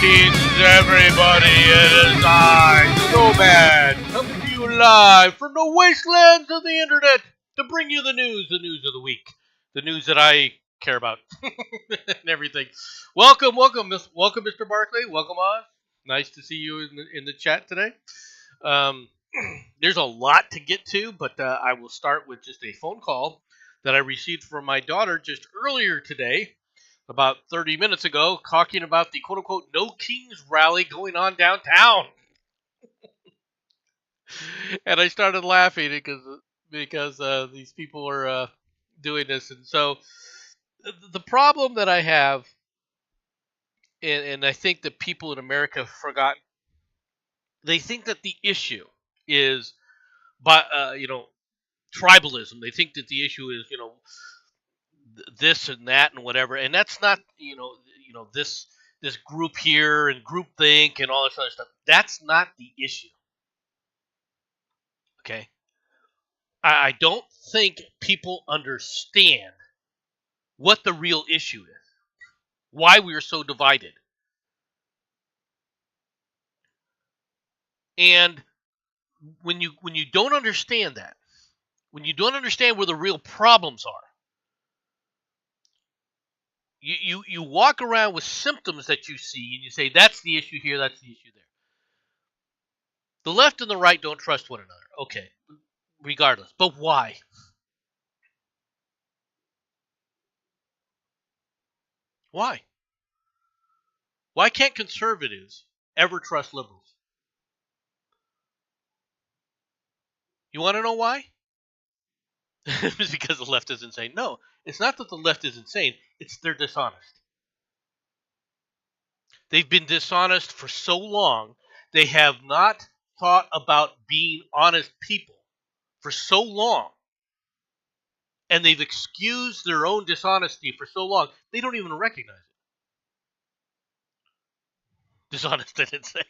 Greetings, everybody. It is I, Snowman, coming to you live from the wastelands of the internet to bring you the news of the week, the news that I care about, and everything. Welcome, Mr. Barkley. Welcome on. Nice to see you in the chat today. There's a lot to get to, but I will start with just a phone call that I received from my daughter just earlier today, about 30 minutes ago, talking about the quote-unquote No Kings rally going on downtown. And I started laughing because these people are doing this. And so the problem that I have, and I think that people in America have forgotten, they think that the issue is, tribalism. They think that the issue is, this and that and whatever, and that's not, this group here and group think and all this other stuff. That's not the issue. Okay, I don't think people understand what the real issue is, why we are so divided, and when you don't understand that, when you don't understand where the real problems are, you walk around with symptoms that you see and you say that's the issue here, that's the issue there. The left and the right don't trust one another. Okay, regardless. But why? Why? Why can't conservatives ever trust liberals? You want to know why? It's because the left is insane. No, it's not that the left is insane. It's they're dishonest. They've been dishonest for so long. They have not thought about being honest people for so long. And they've excused their own dishonesty for so long, they don't even recognize it. Dishonest and insane.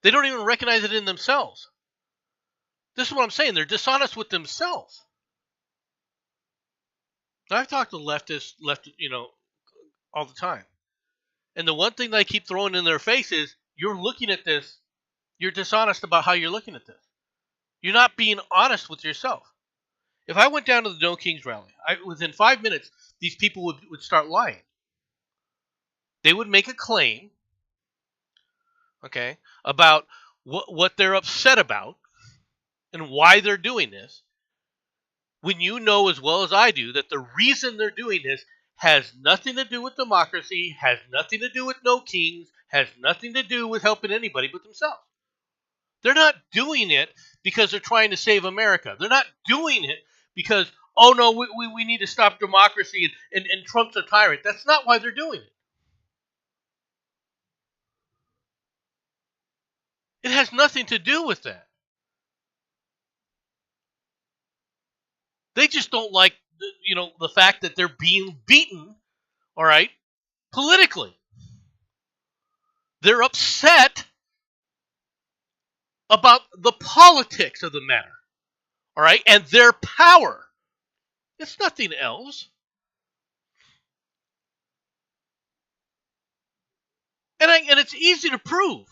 They don't even recognize it in themselves. This is what I'm saying. They're dishonest with themselves. Now, I've talked to leftists, all the time. And the one thing that I keep throwing in their face is, you're looking at this, you're dishonest about how you're looking at this. You're not being honest with yourself. If I went down to the No Kings rally, within 5 minutes, these people would start lying. They would make a claim, okay, about what they're upset about and why they're doing this, when you know as well as I do that the reason they're doing this has nothing to do with democracy, has nothing to do with no kings, has nothing to do with helping anybody but themselves. They're not doing it because they're trying to save America. They're not doing it because, oh no, we need to stop democracy and Trump's a tyrant. That's not why they're doing it. It has nothing to do with that. They just don't like, the fact that they're being beaten, all right, politically. They're upset about the politics of the matter, all right, and their power. It's nothing else. And it's easy to prove.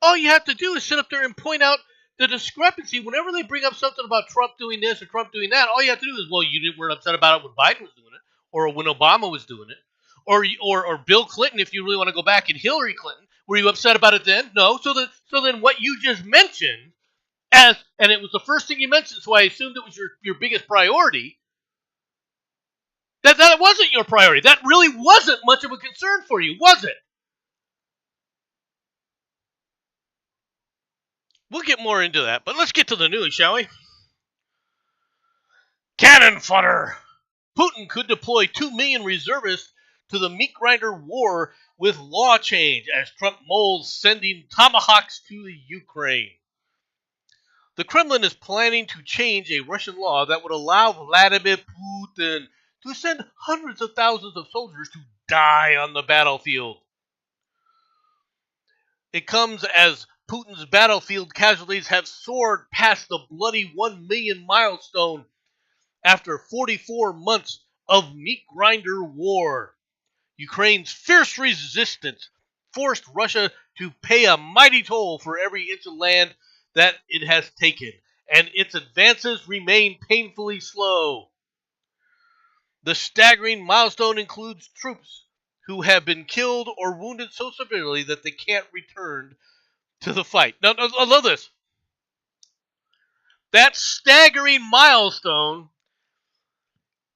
All you have to do is sit up there and point out the discrepancy. Whenever they bring up something about Trump doing this or Trump doing that, all you have to do is, well, you weren't upset about it when Biden was doing it, or when Obama was doing it, or Bill Clinton, if you really want to go back, and Hillary Clinton. Were you upset about it then? No. So then what you just mentioned, and it was the first thing you mentioned, so I assumed it was your biggest priority. That wasn't your priority. That really wasn't much of a concern for you, was it? We'll get more into that, but let's get to the news, shall we? Cannon fodder. Putin could deploy 2 million reservists to the meat grinder war with law change as Trump molds sending tomahawks to the Ukraine. The Kremlin is planning to change a Russian law that would allow Vladimir Putin to send hundreds of thousands of soldiers to die on the battlefield. It comes as Putin's battlefield casualties have soared past the bloody 1 million milestone after 44 months of meat grinder war. Ukraine's fierce resistance forced Russia to pay a mighty toll for every inch of land that it has taken, and its advances remain painfully slow. The staggering milestone includes troops who have been killed or wounded so severely that they can't return to the fight. Now, I love this. That staggering milestone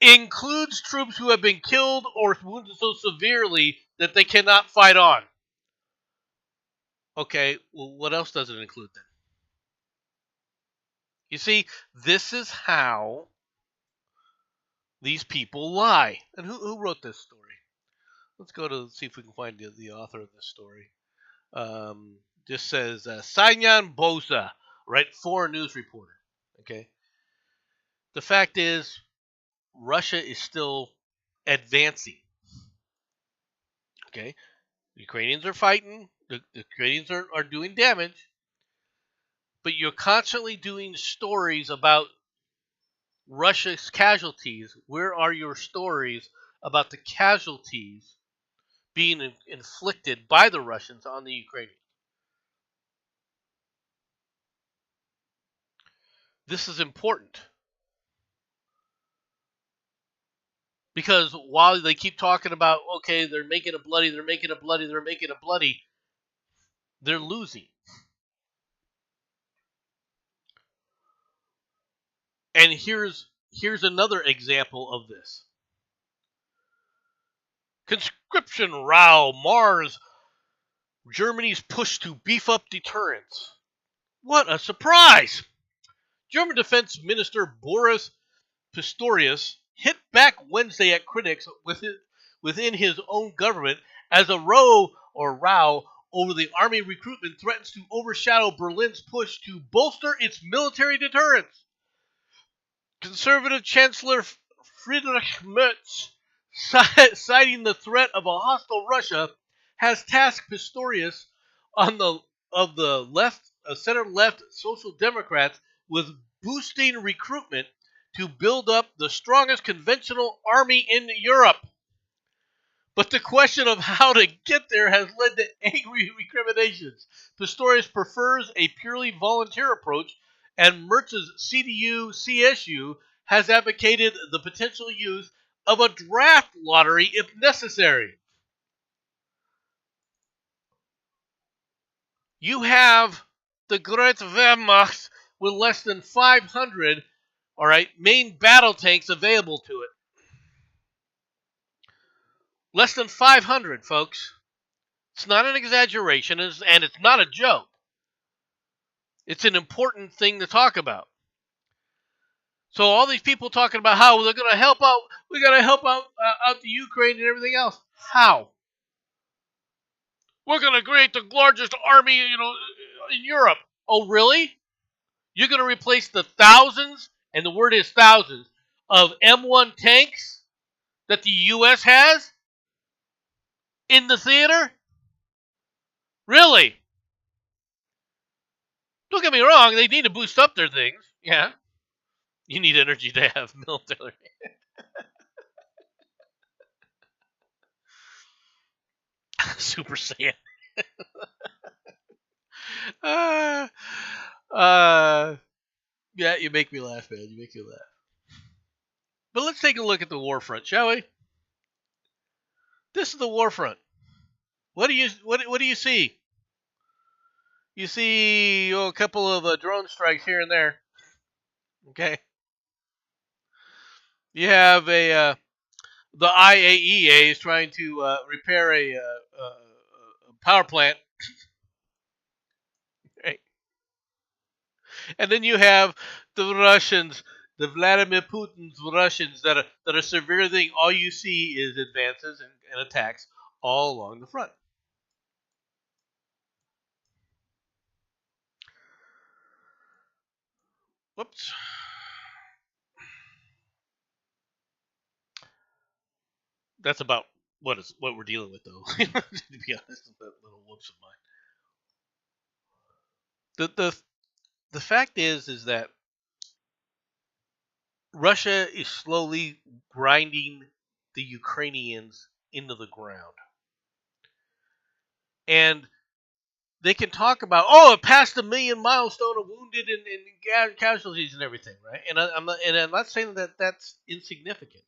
includes troops who have been killed or wounded so severely that they cannot fight on. Okay, well, what else does it include then? You see, this is how these people lie. And who wrote this story? Let's go to see if we can find the author of this story. Just says Sanyan Bosa, right? Foreign news reporter. Okay. The fact is, Russia is still advancing. Okay. The Ukrainians are fighting. The Ukrainians are doing damage. But you're constantly doing stories about Russia's casualties. Where are your stories about the casualties being inflicted by the Russians on the Ukrainians? This is important because while they keep talking about, okay, they're making it bloody, they're losing. And here's another example of this. Conscription row mars Germany's push to beef up deterrence. What a surprise! German Defense Minister Boris Pistorius hit back Wednesday at critics within his own government as a row over the army recruitment threatens to overshadow Berlin's push to bolster its military deterrence. Conservative Chancellor Friedrich Merz, citing the threat of a hostile Russia, has tasked Pistorius on the of the left, center-left Social Democrats with boosting recruitment to build up the strongest conventional army in Europe. But the question of how to get there has led to angry recriminations. Pistorius prefers a purely volunteer approach, and Mertz's CDU-CSU has advocated the potential use of a draft lottery if necessary. You have the Great Wehrmacht with less than 500, all right, main battle tanks available to it. Less than 500, folks. It's not an exaggeration, and it's not a joke. It's an important thing to talk about. So all these people talking about how they're going to help out, we got to help out the Ukraine and everything else. How? We're going to create the largest army, in Europe. Oh, really? You're going to replace the thousands, and the word is thousands, of M1 tanks that the U.S. has in the theater? Really? Don't get me wrong, they need to boost up their things. Yeah. You need energy to have military. Super Saiyan. uh, uh, yeah, you make me laugh, man. You make me laugh. But let's take a look at the war front, shall we? This is the war front. What do you see? You see a couple of drone strikes here and there. Okay. You have the IAEA is trying to repair a power plant. Right. And then you have the Russians, the Vladimir Putin's Russians that are severely. All you see is advances and attacks all along the front. Whoops. That's about what we're dealing with, though. To be honest, with that little whoops of mine. The fact is that Russia is slowly grinding the Ukrainians into the ground. And they can talk about, it passed the 1,000,000 milestone of wounded and casualties and everything, right? And I'm not saying that that's insignificant.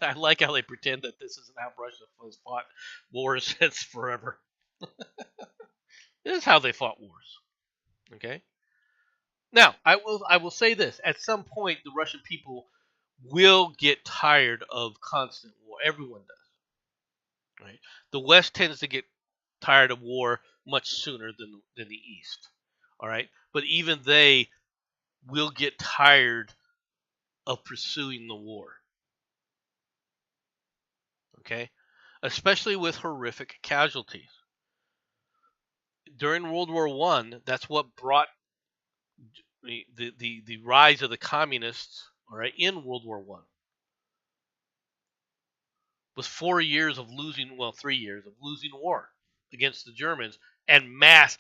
I like how they pretend that this isn't how Russia has fought wars since forever. This is how they fought wars. Okay. Now, I will say this: at some point, the Russian people will get tired of constant war. Everyone does, right? The West tends to get tired of war much sooner than the East. All right, but even they will get tired of pursuing the war. Okay, especially with horrific casualties. During World War One, that's what brought the rise of the communists. All right, in World War One was 4 years of losing, 3 years of losing war against the Germans and mass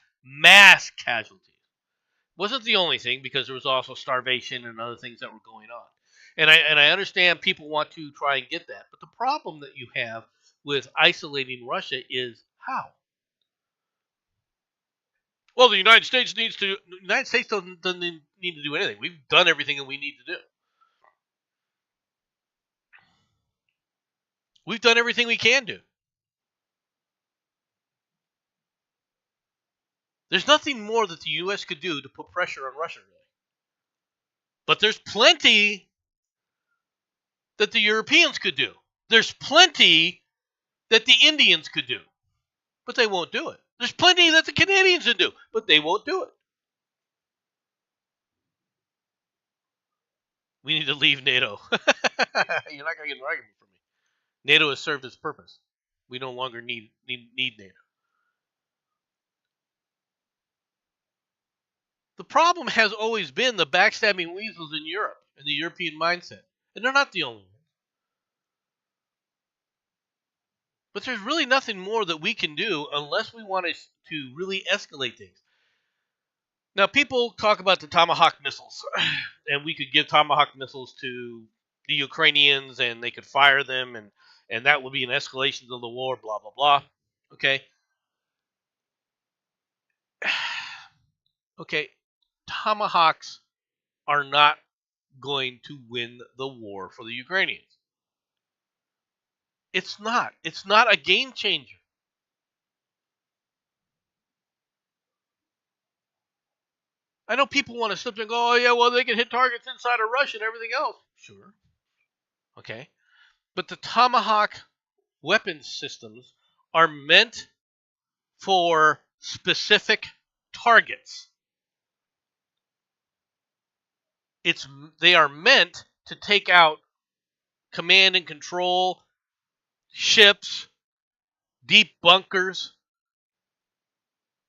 casualties. Wasn't the only thing, because there was also starvation and other things that were going on. And I understand people want to try and get that, but the problem that you have with isolating Russia is how. Well, the United States doesn't need to do anything. We've done everything that we need to do. We've done everything we can do. There's nothing more that the U.S. could do to put pressure on Russia, really. But there's plenty that the Europeans could do. There's plenty that the Indians could do, but they won't do it. There's plenty that the Canadians would do, but they won't do it. We need to leave NATO. You're not going to get an argument from me. NATO has served its purpose. We no longer need NATO. The problem has always been the backstabbing weasels in Europe and the European mindset. And they're not the only ones. But there's really nothing more that we can do unless we want to really escalate things. Now, people talk about the Tomahawk missiles, and we could give Tomahawk missiles to the Ukrainians, and they could fire them, and that would be an escalation of the war, blah, blah, blah. Okay? Okay, Tomahawks are not going to win the war for the Ukrainians. It's not. It's not a game changer. I know people want to sit there and go, oh, yeah, well, they can hit targets inside of Russia and everything else. Sure. Okay. But the Tomahawk weapon systems are meant for specific targets. They are meant to take out command and control ships, deep bunkers.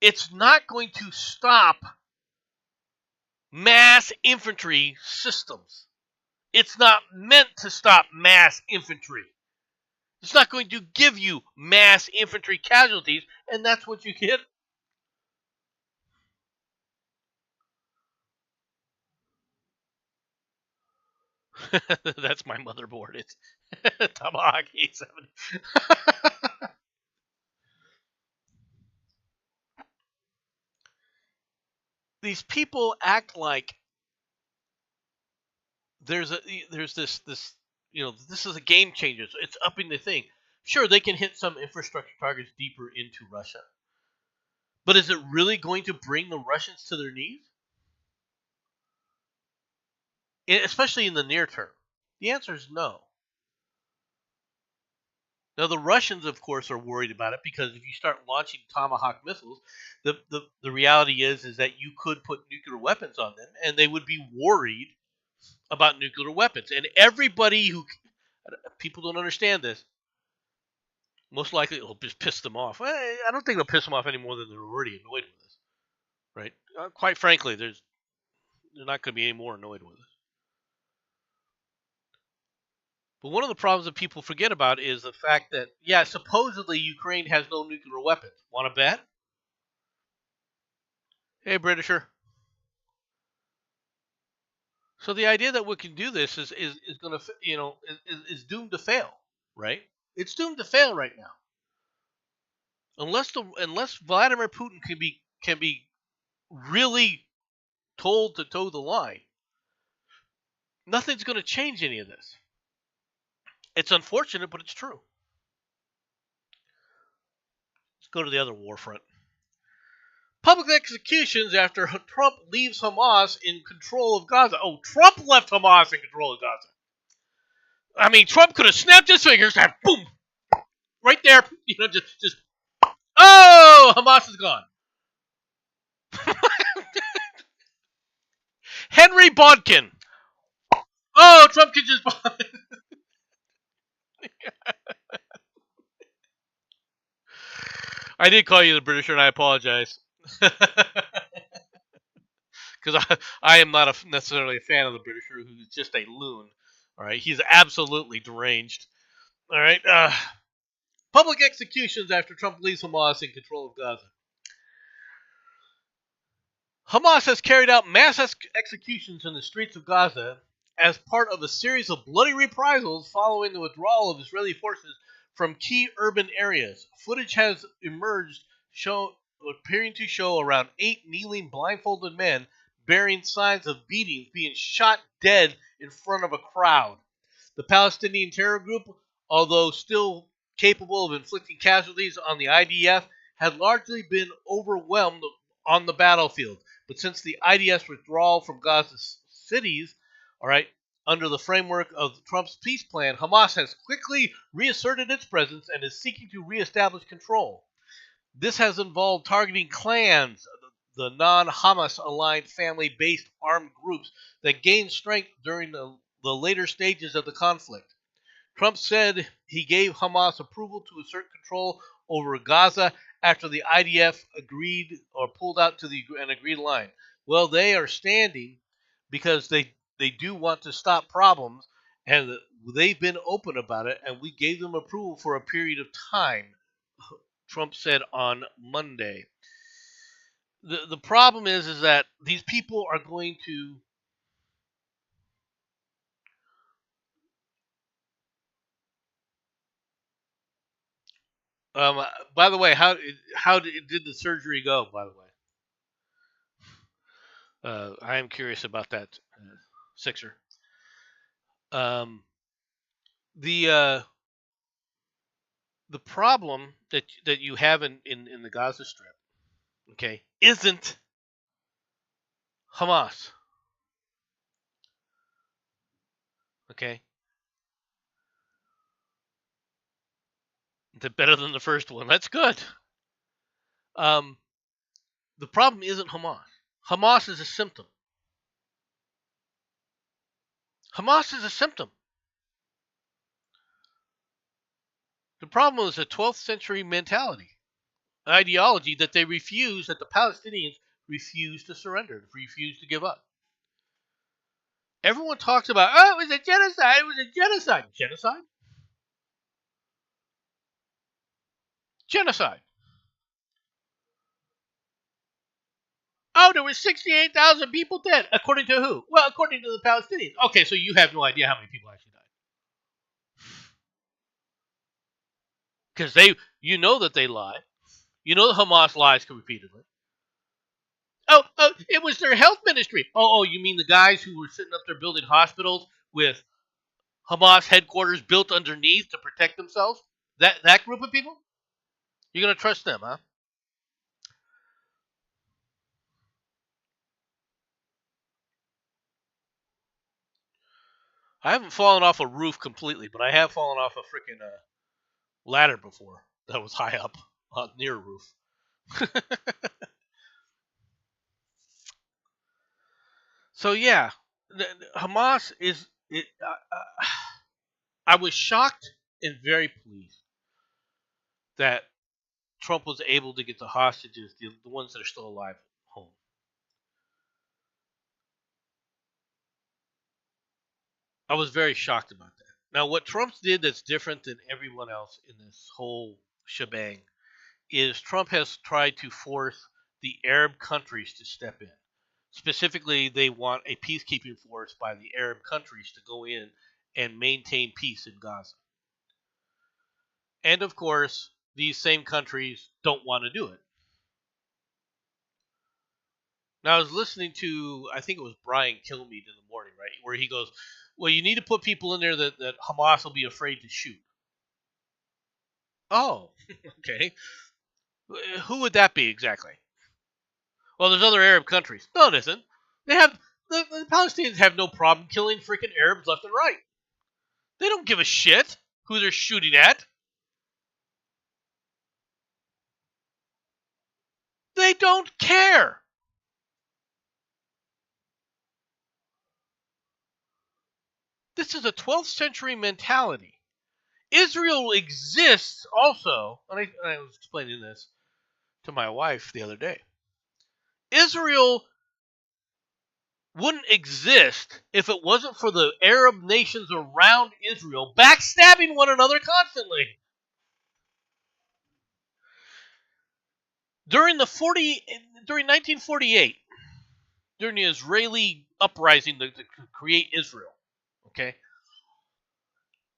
It's not going to stop mass infantry systems. It's not meant to stop mass infantry. It's not going to give you mass infantry casualties, and that's what you get. That's my motherboard. It's Tomahawk 870. These people act like there's this this is a game changer. So it's upping the thing. Sure, they can hit some infrastructure targets deeper into Russia, but is it really going to bring the Russians to their knees? Especially in the near term? The answer is no. Now, the Russians, of course, are worried about it because if you start launching Tomahawk missiles, the reality is that you could put nuclear weapons on them, and they would be worried about nuclear weapons. And everybody people don't understand this, most likely it'll just piss them off. I don't think it'll piss them off any more than they're already annoyed with us, right? Quite frankly, they're not going to be any more annoyed with us. But one of the problems that people forget about is the fact that, yeah, supposedly Ukraine has no nuclear weapons. Want to bet? Hey, Britisher. So the idea that we can do this is going to is doomed to fail, right? It's doomed to fail right now unless Vladimir Putin can be really told to toe the line. Nothing's going to change any of this. It's unfortunate, but it's true. Let's go to the other war front. Public executions after Trump leaves Hamas in control of Gaza. Oh, Trump left Hamas in control of Gaza. I mean, Trump could have snapped his fingers and boom, right there. Just oh, Hamas is gone. Henry Bodkin. Oh, Trump can just. I did call you the Britisher, and I apologize. Because I am not necessarily a fan of the Britisher, who's just a loon. All right, he's absolutely deranged. All right, public executions after Trump leaves Hamas in control of Gaza. Hamas has carried out mass executions in the streets of Gaza as part of a series of bloody reprisals following the withdrawal of Israeli forces from key urban areas. Footage has emerged appearing to show around 8 kneeling blindfolded men bearing signs of beatings being shot dead in front of a crowd. The Palestinian terror group, although still capable of inflicting casualties on the IDF, had largely been overwhelmed on the battlefield. But since the IDF's withdrawal from Gaza's cities, all right, under the framework of Trump's peace plan, Hamas has quickly reasserted its presence and is seeking to reestablish control. This has involved targeting clans, the non-Hamas aligned family-based armed groups that gained strength during the later stages of the conflict. Trump said he gave Hamas approval to assert control over Gaza after the IDF agreed or pulled out to an agreed line. Well, they are standing because they do want to stop problems, and they've been open about it, and we gave them approval for a period of time, Trump said on Monday. The problem is that these people are going to by the way, how did the surgery go? By the way, I am curious about that, Sixer. Um, the the problem that you have in the Gaza Strip, okay, isn't Hamas, okay? It's better than the first one. That's good. Um, the problem isn't Hamas. Hamas is a symptom. Hamas is a symptom. The problem is a 12th century mentality, ideology that that the Palestinians refuse to surrender, refuse to give up. Everyone talks about, oh, it was a genocide, it was a genocide. Genocide? Genocide. Oh, there were 68,000 people dead. According to who? Well, according to the Palestinians. Okay, so you have no idea how many people actually died. Because you know that they lie. You know that Hamas lies repeatedly. Oh, it was their health ministry. Oh, you mean the guys who were sitting up there building hospitals with Hamas headquarters built underneath to protect themselves? That group of people? You're going to trust them, huh? I haven't fallen off a roof completely, but I have fallen off a freaking ladder before that was high up near a roof. So yeah, Hamas is. I was shocked and very pleased that Trump was able to get the hostages, the ones that are still alive, home. I was very shocked about that. Now, what Trump did that's different than everyone else in this whole shebang is Trump has tried to force the Arab countries to step in. Specifically, they want a peacekeeping force by the Arab countries to go in and maintain peace in Gaza. And of course, these same countries don't want to do it. Now, I was listening to, I think it was Brian Kilmeade in the morning, right? Where he goes, well, you need to put people in there that Hamas will be afraid to shoot. Oh, okay. Who would that be exactly? Well, there's other Arab countries. No, it isn't. They have the Palestinians have no problem killing freaking Arabs left and right. They don't give a shit who they're shooting at. They don't care. This is a 12th century mentality. Israel exists also, and I was explaining this to my wife the other day. Israel wouldn't exist if it wasn't for the Arab nations around Israel backstabbing one another constantly. During 1948, during the Israeli uprising to create Israel, okay,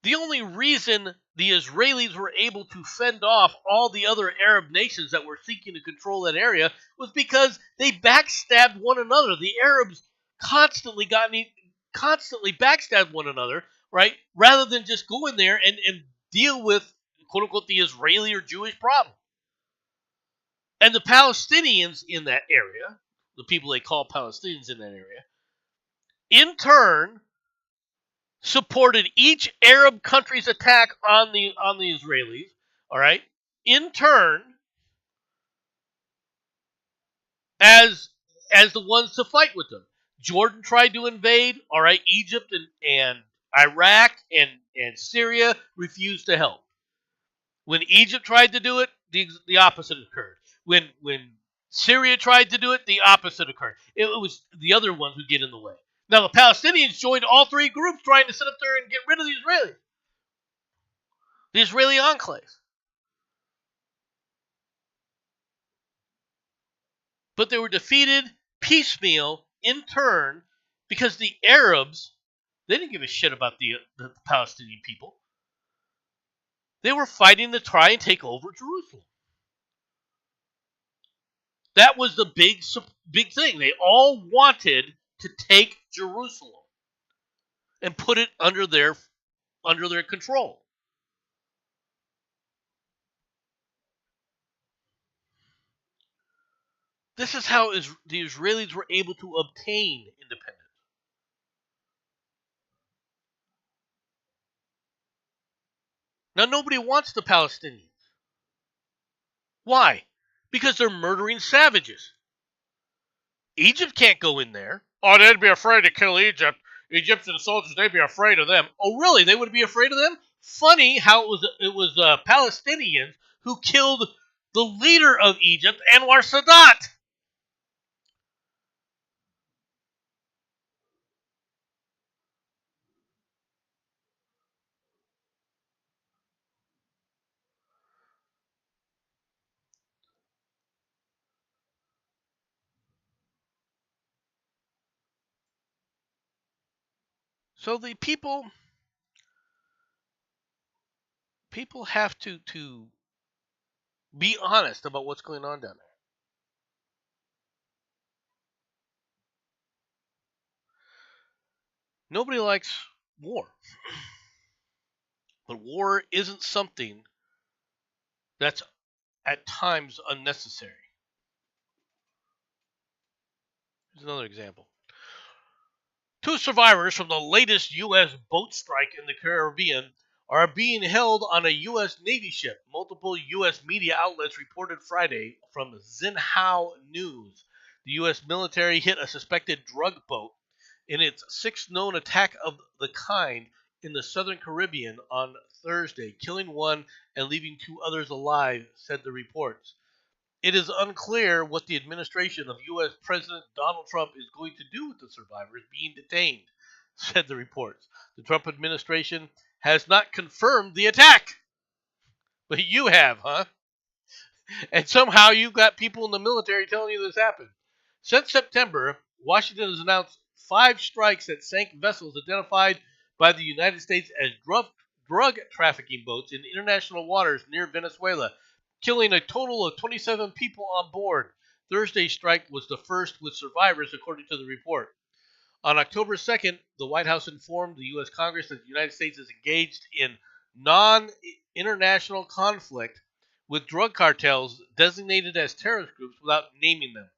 the only reason the Israelis were able to fend off all the other Arab nations that were seeking to control that area was because they backstabbed one another. The Arabs constantly backstabbed one another, right? Rather than just go in there and deal with, quote unquote, the Israeli or Jewish problem. And the Palestinians in that area, the people they call Palestinians in that area, in turn supported each Arab country's attack on the Israelis. All right, in turn, as the ones to fight with them. Jordan tried to invade. All right, Egypt and Iraq and Syria refused to help. When Egypt tried to do it, the opposite occurred. When Syria tried to do it, the opposite occurred. It was the other ones who get in the way. Now the Palestinians joined all three groups trying to sit up there and get rid of the Israelis. The Israeli enclaves. But they were defeated piecemeal in turn because the Arabs, they didn't give a shit about the Palestinian people. They were fighting to try and take over Jerusalem. That was the big thing. They all wanted to take Jerusalem and put it under their control. This is how the Israelis were able to obtain independence. Now, nobody wants the Palestinians. Why? Because they're murdering savages. Egypt can't go in there. Oh, they'd be afraid to kill Egypt. Egyptian soldiers, they'd be afraid of them. Oh, really? They would be afraid of them? Funny how it was Palestinians who killed the leader of Egypt, Anwar Sadat. So the people have to be honest about what's going on down there. Nobody likes war. But war isn't something that's at times unnecessary. Here's another example. Two survivors from the latest U.S. boat strike in the Caribbean are being held on a U.S. Navy ship. Multiple U.S. media outlets reported Friday from Xinhua News. The U.S. military hit a suspected drug boat in its sixth known attack of the kind in the southern Caribbean on Thursday, killing one and leaving two others alive, said the reports. It is unclear what the administration of U.S. President Donald Trump is going to do with the survivors being detained, said the reports. The Trump administration has not confirmed the attack. But you have, huh? And somehow you've got people in the military telling you this happened. Since September, Washington has announced 5 strikes that sank vessels identified by the United States as drug trafficking boats in international waters near Venezuela, killing a total of 27 people on board. Thursday's strike was the first with survivors, according to the report. On October 2nd, the White House informed the U.S. Congress that the United States is engaged in non-international conflict with drug cartels designated as terrorist groups without naming them.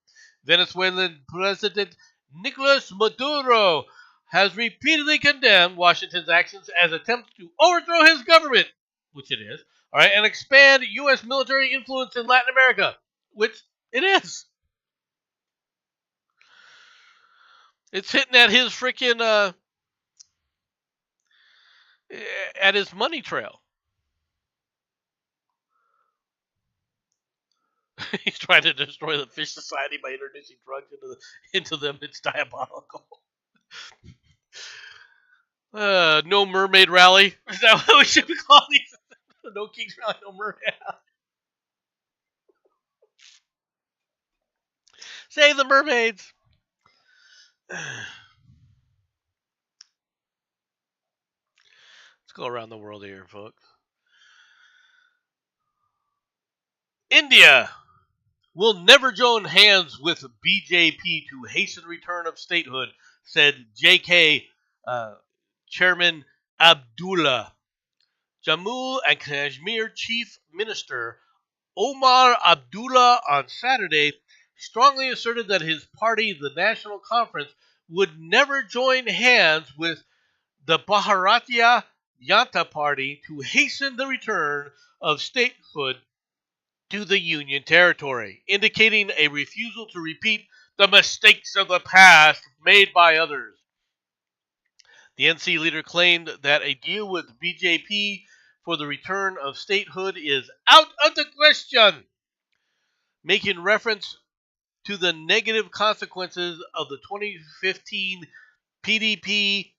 Venezuelan President Nicolas Maduro has repeatedly condemned Washington's actions as attempts to overthrow his government, which it is, all right, and expand U.S. military influence in Latin America, which it is. It's hitting at his freaking at his money trail. He's trying to destroy the fish society by introducing drugs into them. It's diabolical. No mermaid rally. Is that what we should be calling these? No kings rally, no mermaid. Save the mermaids. Let's go around the world here, folks. India will never join hands with BJP to hasten return of statehood, said JK Chairman Abdullah. Jammu and Kashmir Chief Minister Omar Abdullah on Saturday strongly asserted that his party, the National Conference, would never join hands with the Bharatiya Janata Party to hasten the return of statehood to the Union territory, indicating a refusal to repeat the mistakes of the past made by others. The NC leader claimed that a deal with BJP for the return of statehood is out of the question, making reference to the negative consequences of the 2015 PDP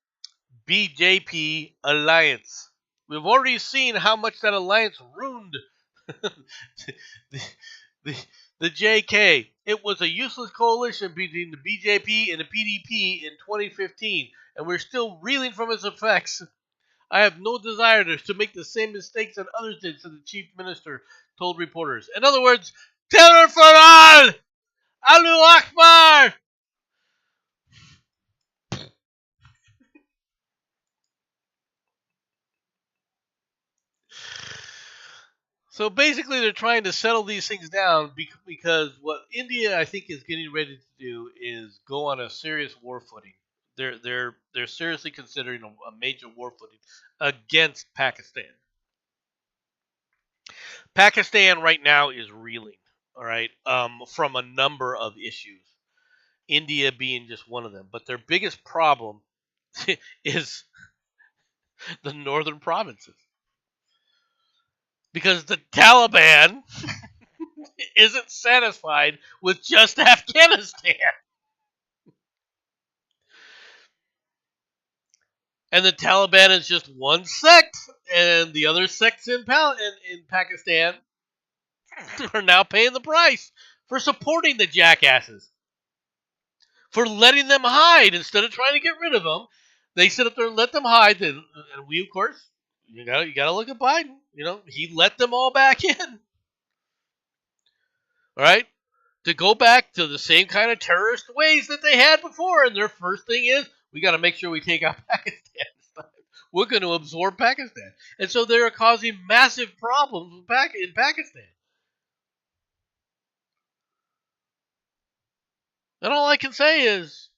BJP alliance. We've already seen how much that alliance ruined the, the, the JK. It was a useless coalition between the BJP and the PDP in 2015, and we're still reeling from its effects. I have no desire to make the same mistakes that others did, said the chief minister told reporters. In other words, Terror for all! Allahu Akbar! So basically, they're trying to settle these things down because what India, I think, is getting ready to do is go on a serious war footing. They're seriously considering a major war footing against Pakistan. Pakistan right now is reeling, all right, from a number of issues. India being just one of them, but their biggest problem is the northern provinces because the Taliban isn't satisfied with just Afghanistan. And the Taliban is just one sect, and the other sects in Pakistan are now paying the price for supporting the jackasses, for letting them hide instead of trying to get rid of them. They sit up there and let them hide, and we, of course, you gotta look at Biden. You know, he let them all back in. All right, to go back to the same kind of terrorist ways that they had before, and their first thing is we got to make sure we take out Pakistan this time. We're going to absorb Pakistan, and so they're causing massive problems in Pakistan. And all I can say is,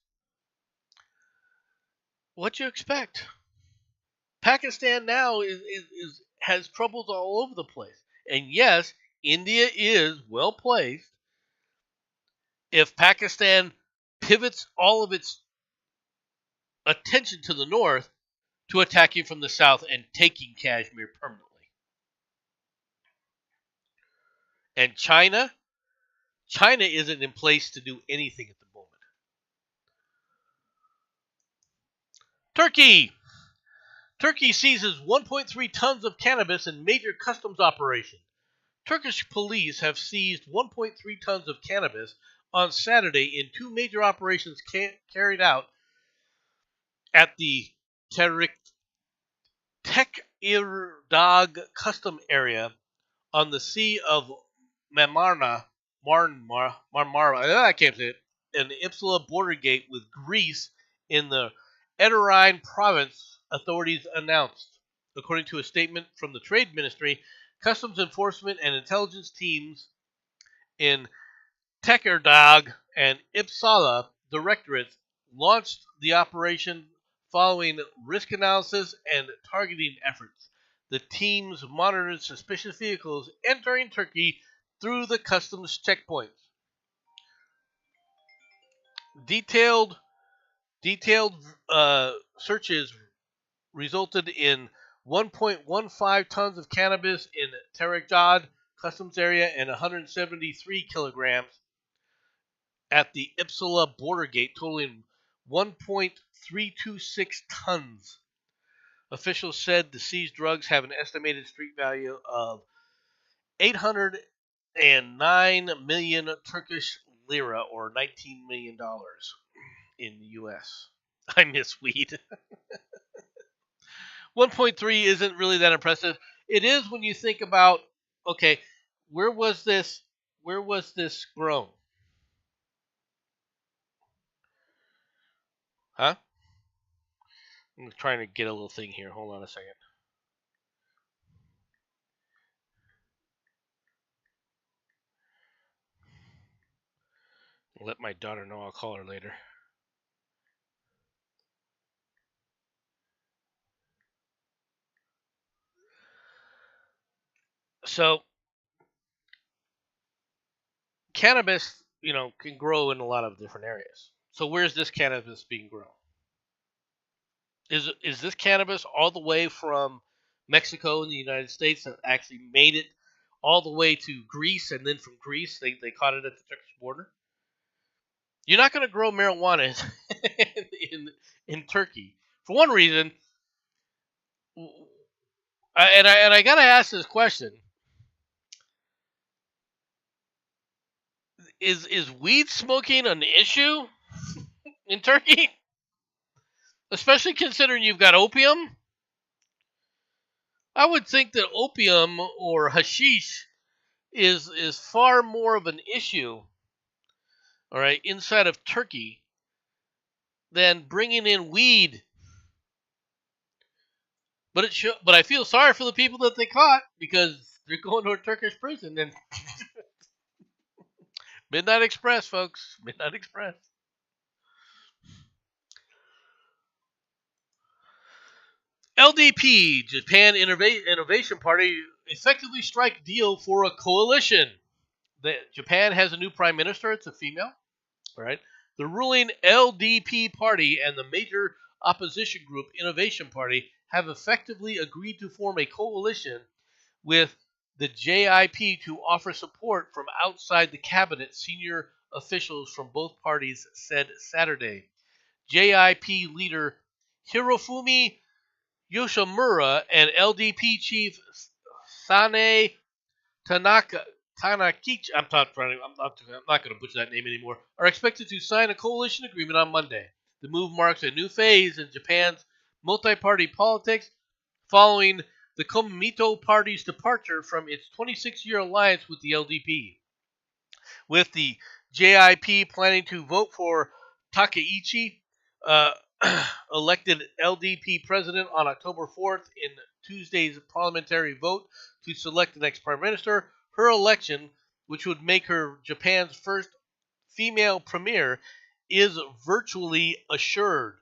what you expect? Pakistan now has troubles all over the place. And yes, India is well placed if Pakistan pivots all of its attention to the north to attacking from the south and taking Kashmir permanently. And China isn't in place to do anything at the moment. Turkey seizes 1.3 tons of cannabis in major customs operation. Turkish police have seized 1.3 tons of cannabis on Saturday in two major operations carried out at the Tekirdagh custom area on the Sea of Marmara, I can't say it, and the Ipsala border gate with Greece in the Edirne province, authorities announced. According to a statement from the Trade Ministry, customs enforcement and intelligence teams in Tekirdagh and Ipsala directorates launched the operation following risk analysis and targeting efforts. The teams monitored suspicious vehicles entering Turkey through the customs checkpoints. Detailed searches resulted in 1.15 tons of cannabis in Tekirdagh customs area and 173 kilograms at the Ipsala border gate, totaling 1.326 tons. Officials said the seized drugs have an estimated street value of 809 million Turkish lira, or $19 million in the U.S. I miss weed. 1.3 isn't really that impressive. It is when you think about, okay, where was this grown? Huh? I'm trying to get a little thing here. Hold on a second. I'll let my daughter know. I'll call her later. So, cannabis, can grow in a lot of different areas. So, where's this cannabis being grown? Is this cannabis all the way from Mexico and the United States that actually made it all the way to Greece, and then from Greece they caught it at the Turkish border? You're not going to grow marijuana in Turkey for one reason. And I got to ask this question: Is weed smoking an issue in Turkey? Especially considering you've got opium? I would think that opium or hashish is far more of an issue, all right, inside of Turkey than bringing in weed. But I feel sorry for the people that they caught, because they're going to a Turkish prison. And Midnight Express, folks, Midnight Express. LDP, Japan Innovation Party, effectively strike deal for a coalition. Japan has a new prime minister. It's a female. All right. The ruling LDP party and the major opposition group Innovation Party have effectively agreed to form a coalition with the JIP to offer support from outside the cabinet, senior officials from both parties said Saturday. JIP leader Hirofumi Yoshimura and LDP chief Sane Tanakichi, I'm not going to butcher that name anymore, are expected to sign a coalition agreement on Monday. The move marks a new phase in Japan's multi-party politics following the Komeito Party's departure from its 26-year alliance with the LDP. With the JIP planning to vote for Takaichi, elected LDP president on October 4th in Tuesday's parliamentary vote to select the next prime minister, her election, which would make her Japan's first female premier, is virtually assured.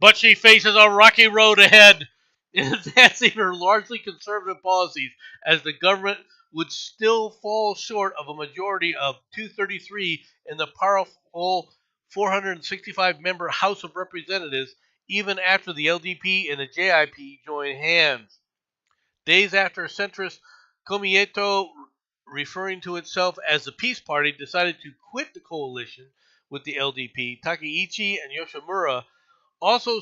But she faces a rocky road ahead in advancing her largely conservative policies, as the government would still fall short of a majority of 233 in the powerful 465-member House of Representatives, even after the LDP and the JIP join hands. Days after centrist Komeito, referring to itself as the Peace Party, decided to quit the coalition with the LDP, Takaichi and Yoshimura, who also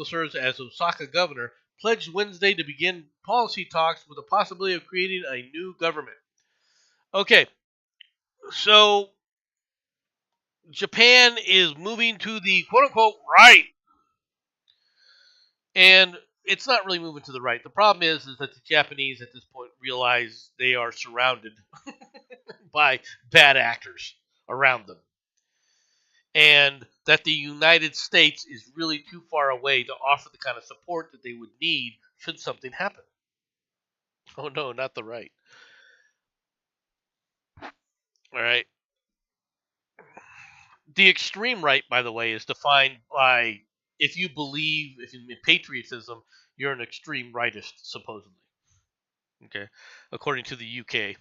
serves as Osaka governor, pledged Wednesday to begin policy talks with the possibility of creating a new government. Okay, so Japan is moving to the quote unquote right. And it's not really moving to the right. The problem is that the Japanese at this point realize they are surrounded by bad actors around them. And that the United States is really too far away to offer the kind of support that they would need should something happen. Oh no, not the right. All right. The extreme right, by the way, is defined by if you believe if in patriotism, you're an extreme rightist, supposedly. Okay, according to the UK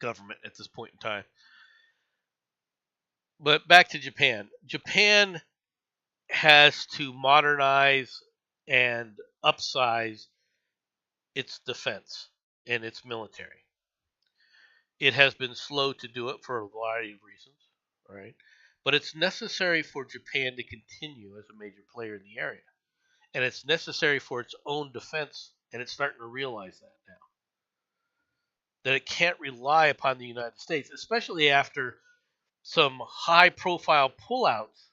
government at this point in time. But back to Japan. Japan has to modernize and upsize its defense and its military. It has been slow to do it for a variety of reasons, right? But it's necessary for Japan to continue as a major player in the area. And it's necessary for its own defense, and it's starting to realize that now. That it can't rely upon the United States, especially after some high profile pullouts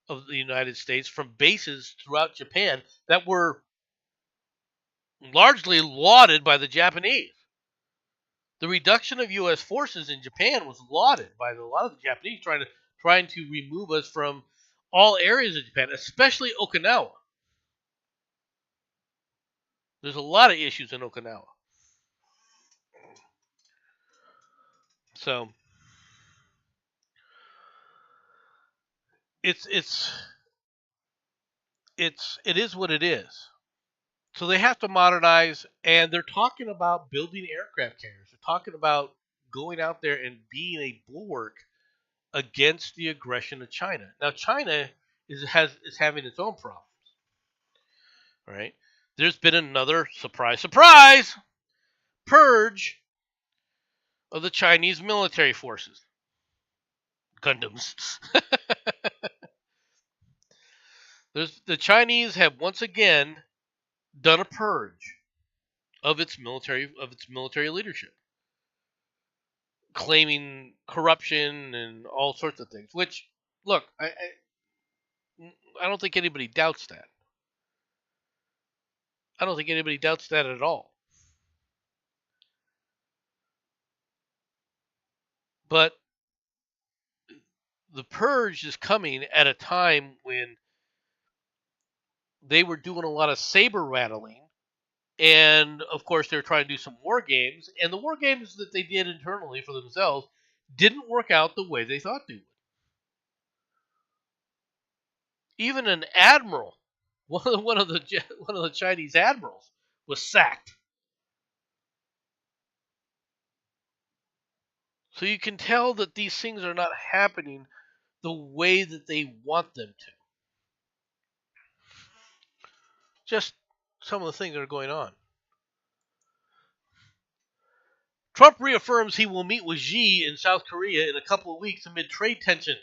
of the United States from bases throughout Japan that were largely lauded by the Japanese. The reduction of U.S. forces in Japan was lauded by a lot of the Japanese trying to remove us from all areas of Japan, especially Okinawa. There's a lot of issues in Okinawa. So it's it is what it is. So they have to modernize, and they're talking about building aircraft carriers. They're talking about going out there and being a bulwark against the aggression of China. Now, China is having its own problems, right? There's been another surprise purge of the Chinese military forces, Gundams. The Chinese have once again done a purge of its military leadership, claiming corruption and all sorts of things. Which, look, I don't think anybody doubts that. I don't think anybody doubts that at all. But the purge is coming at a time when they were doing a lot of saber rattling, and of course they're trying to do some war games, and the war games that they did internally for themselves didn't work out the way they thought they would. Even an admiral, one of the Chinese admirals, was sacked. So you can tell that these things are not happening the way that they want them to. Just some of the things that are going on. Trump reaffirms he will meet with Xi in South Korea in a couple of weeks amid trade tensions.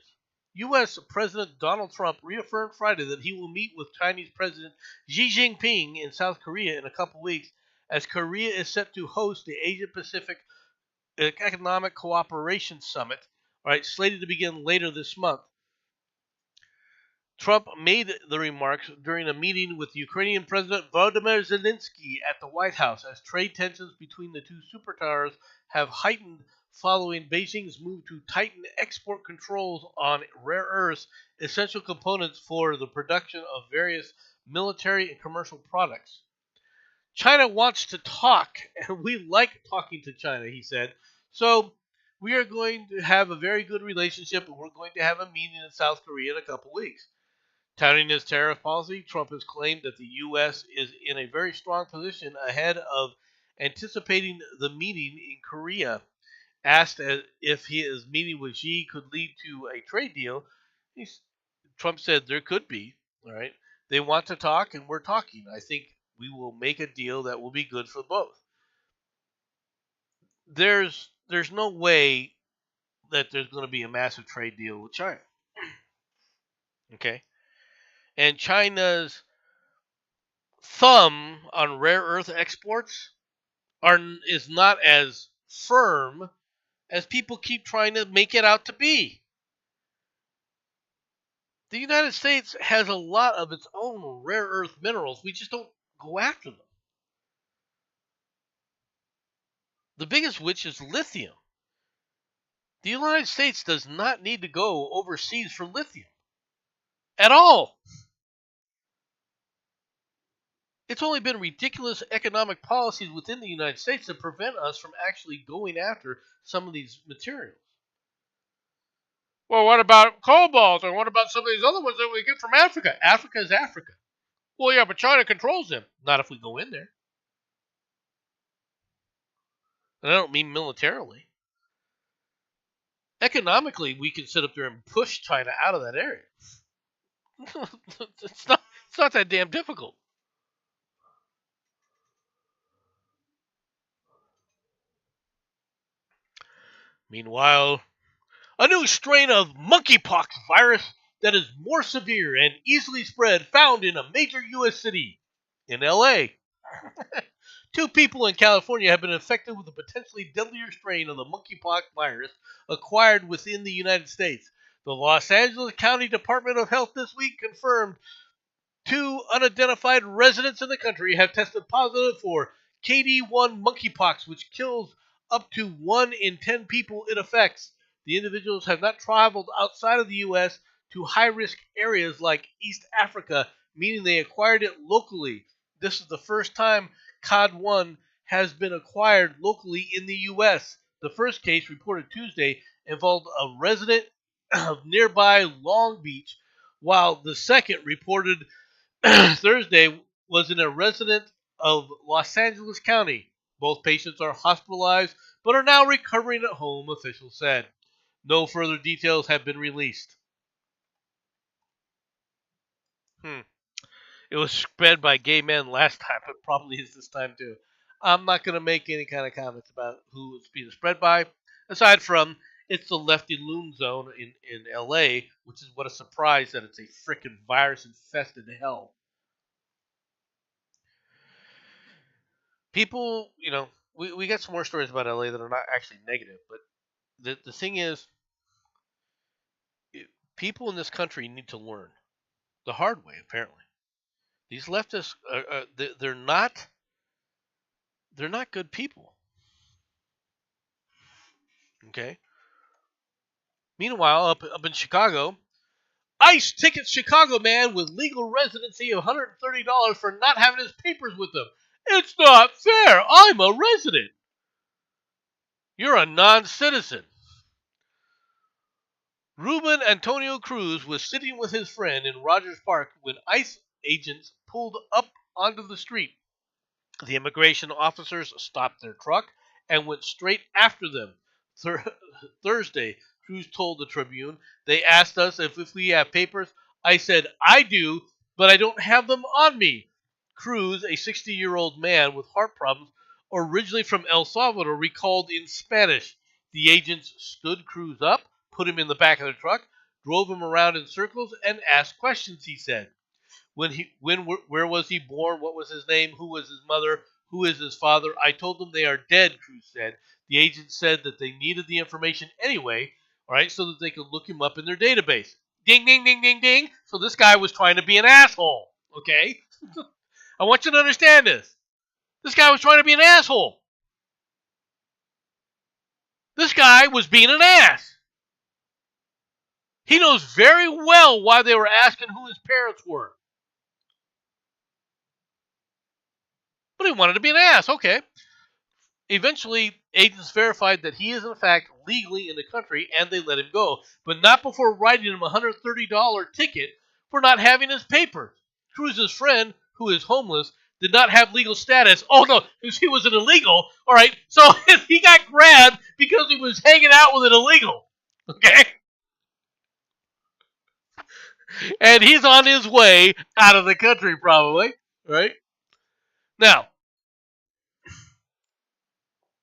U.S. President Donald Trump reaffirmed Friday that he will meet with Chinese President Xi Jinping in South Korea in a couple of weeks as Korea is set to host the Asia Pacific Economic Cooperation Summit, right, slated to begin later this month. Trump made the remarks during a meeting with Ukrainian President Volodymyr Zelensky at the White House as trade tensions between the two superpowers have heightened following Beijing's move to tighten export controls on rare earths, essential components for the production of various military and commercial products. China wants to talk, and we like talking to China, he said. So we are going to have a very good relationship, and we're going to have a meeting in South Korea in a couple weeks. Touting his tariff policy, Trump has claimed that the U.S. is in a very strong position ahead of anticipating the meeting in Korea. Asked if his meeting with Xi could lead to a trade deal, Trump said there could be. All right, they want to talk, and we're talking. I think we will make a deal that will be good for both. There's no way that there's going to be a massive trade deal with China. Okay, and China's thumb on rare earth exports is not as firm as people keep trying to make it out to be. The United States has a lot of its own rare earth minerals. We just don't go after them. The biggest which is lithium. The United States does not need to go overseas for lithium at all. It's only been ridiculous economic policies within the United States that prevent us from actually going after some of these materials. Well, what about cobalt, or what about some of these other ones that we get from Africa? Africa is Africa. Well, yeah, but China controls them. Not if we go in there. And I don't mean militarily. Economically, we can sit up there and push China out of that area. it's not that damn difficult. Meanwhile, a new strain of monkeypox virus that is more severe and easily spread found in a major U.S. city, in L.A. 2 people in California have been infected with a potentially deadlier strain of the monkeypox virus acquired within the United States. The Los Angeles County Department of Health this week confirmed 2 unidentified residents in the country have tested positive for KD1 monkeypox, which kills up to 1 in 10 people it affects. The individuals have not traveled outside of the U.S. to high-risk areas like East Africa, meaning they acquired it locally. This is the first time COD1 has been acquired locally in the U.S. The first case, reported Tuesday, involved a resident of nearby Long Beach, while the second, reported Thursday, was in a resident of Los Angeles County. Both patients are hospitalized but are now recovering at home, officials said. No further details have been released. It was spread by gay men last time. It probably is this time too. I'm not going to make any kind of comments about who it's being spread by, aside from it's the lefty loon zone in LA, which is what a surprise that it's a freaking virus infested hell. People, we got some more stories about LA that are not actually negative, but the thing is, people in this country need to learn the hard way. Apparently, these leftists they're not good people. Okay. Meanwhile, up in Chicago, ICE tickets Chicago man with legal residency of $130 for not having his papers with him. It's not fair. I'm a resident. You're a non-citizen. Ruben Antonio Cruz was sitting with his friend in Rogers Park when ICE agents pulled up onto the street. The immigration officers stopped their truck and went straight after them. Thursday, Cruz told the Tribune, they asked us if we have papers. I said, I do, but I don't have them on me. Cruz, a 60-year-old man with heart problems, originally from El Salvador, recalled in Spanish. The agents stood Cruz up, put him in the back of the truck, drove him around in circles, and asked questions, he said. Where was he born? What was his name? Who was his mother? Who is his father? I told them they are dead, Cruz said. The agent said that they needed the information anyway, all right, so that they could look him up in their database. Ding, ding, ding, ding, ding. So this guy was trying to be an asshole, okay? I want you to understand this. This guy was trying to be an asshole. This guy was being an ass. He knows very well why they were asking who his parents were. But he wanted to be an ass, okay. Eventually, agents verified that he is in fact legally in the country and they let him go, but not before writing him a $130 ticket for not having his papers. Cruz's friend, who is homeless, did not have legal status. Oh no, because he was an illegal. All right, so he got grabbed because he was hanging out with an illegal. Okay? And he's on his way out of the country probably, right? Now,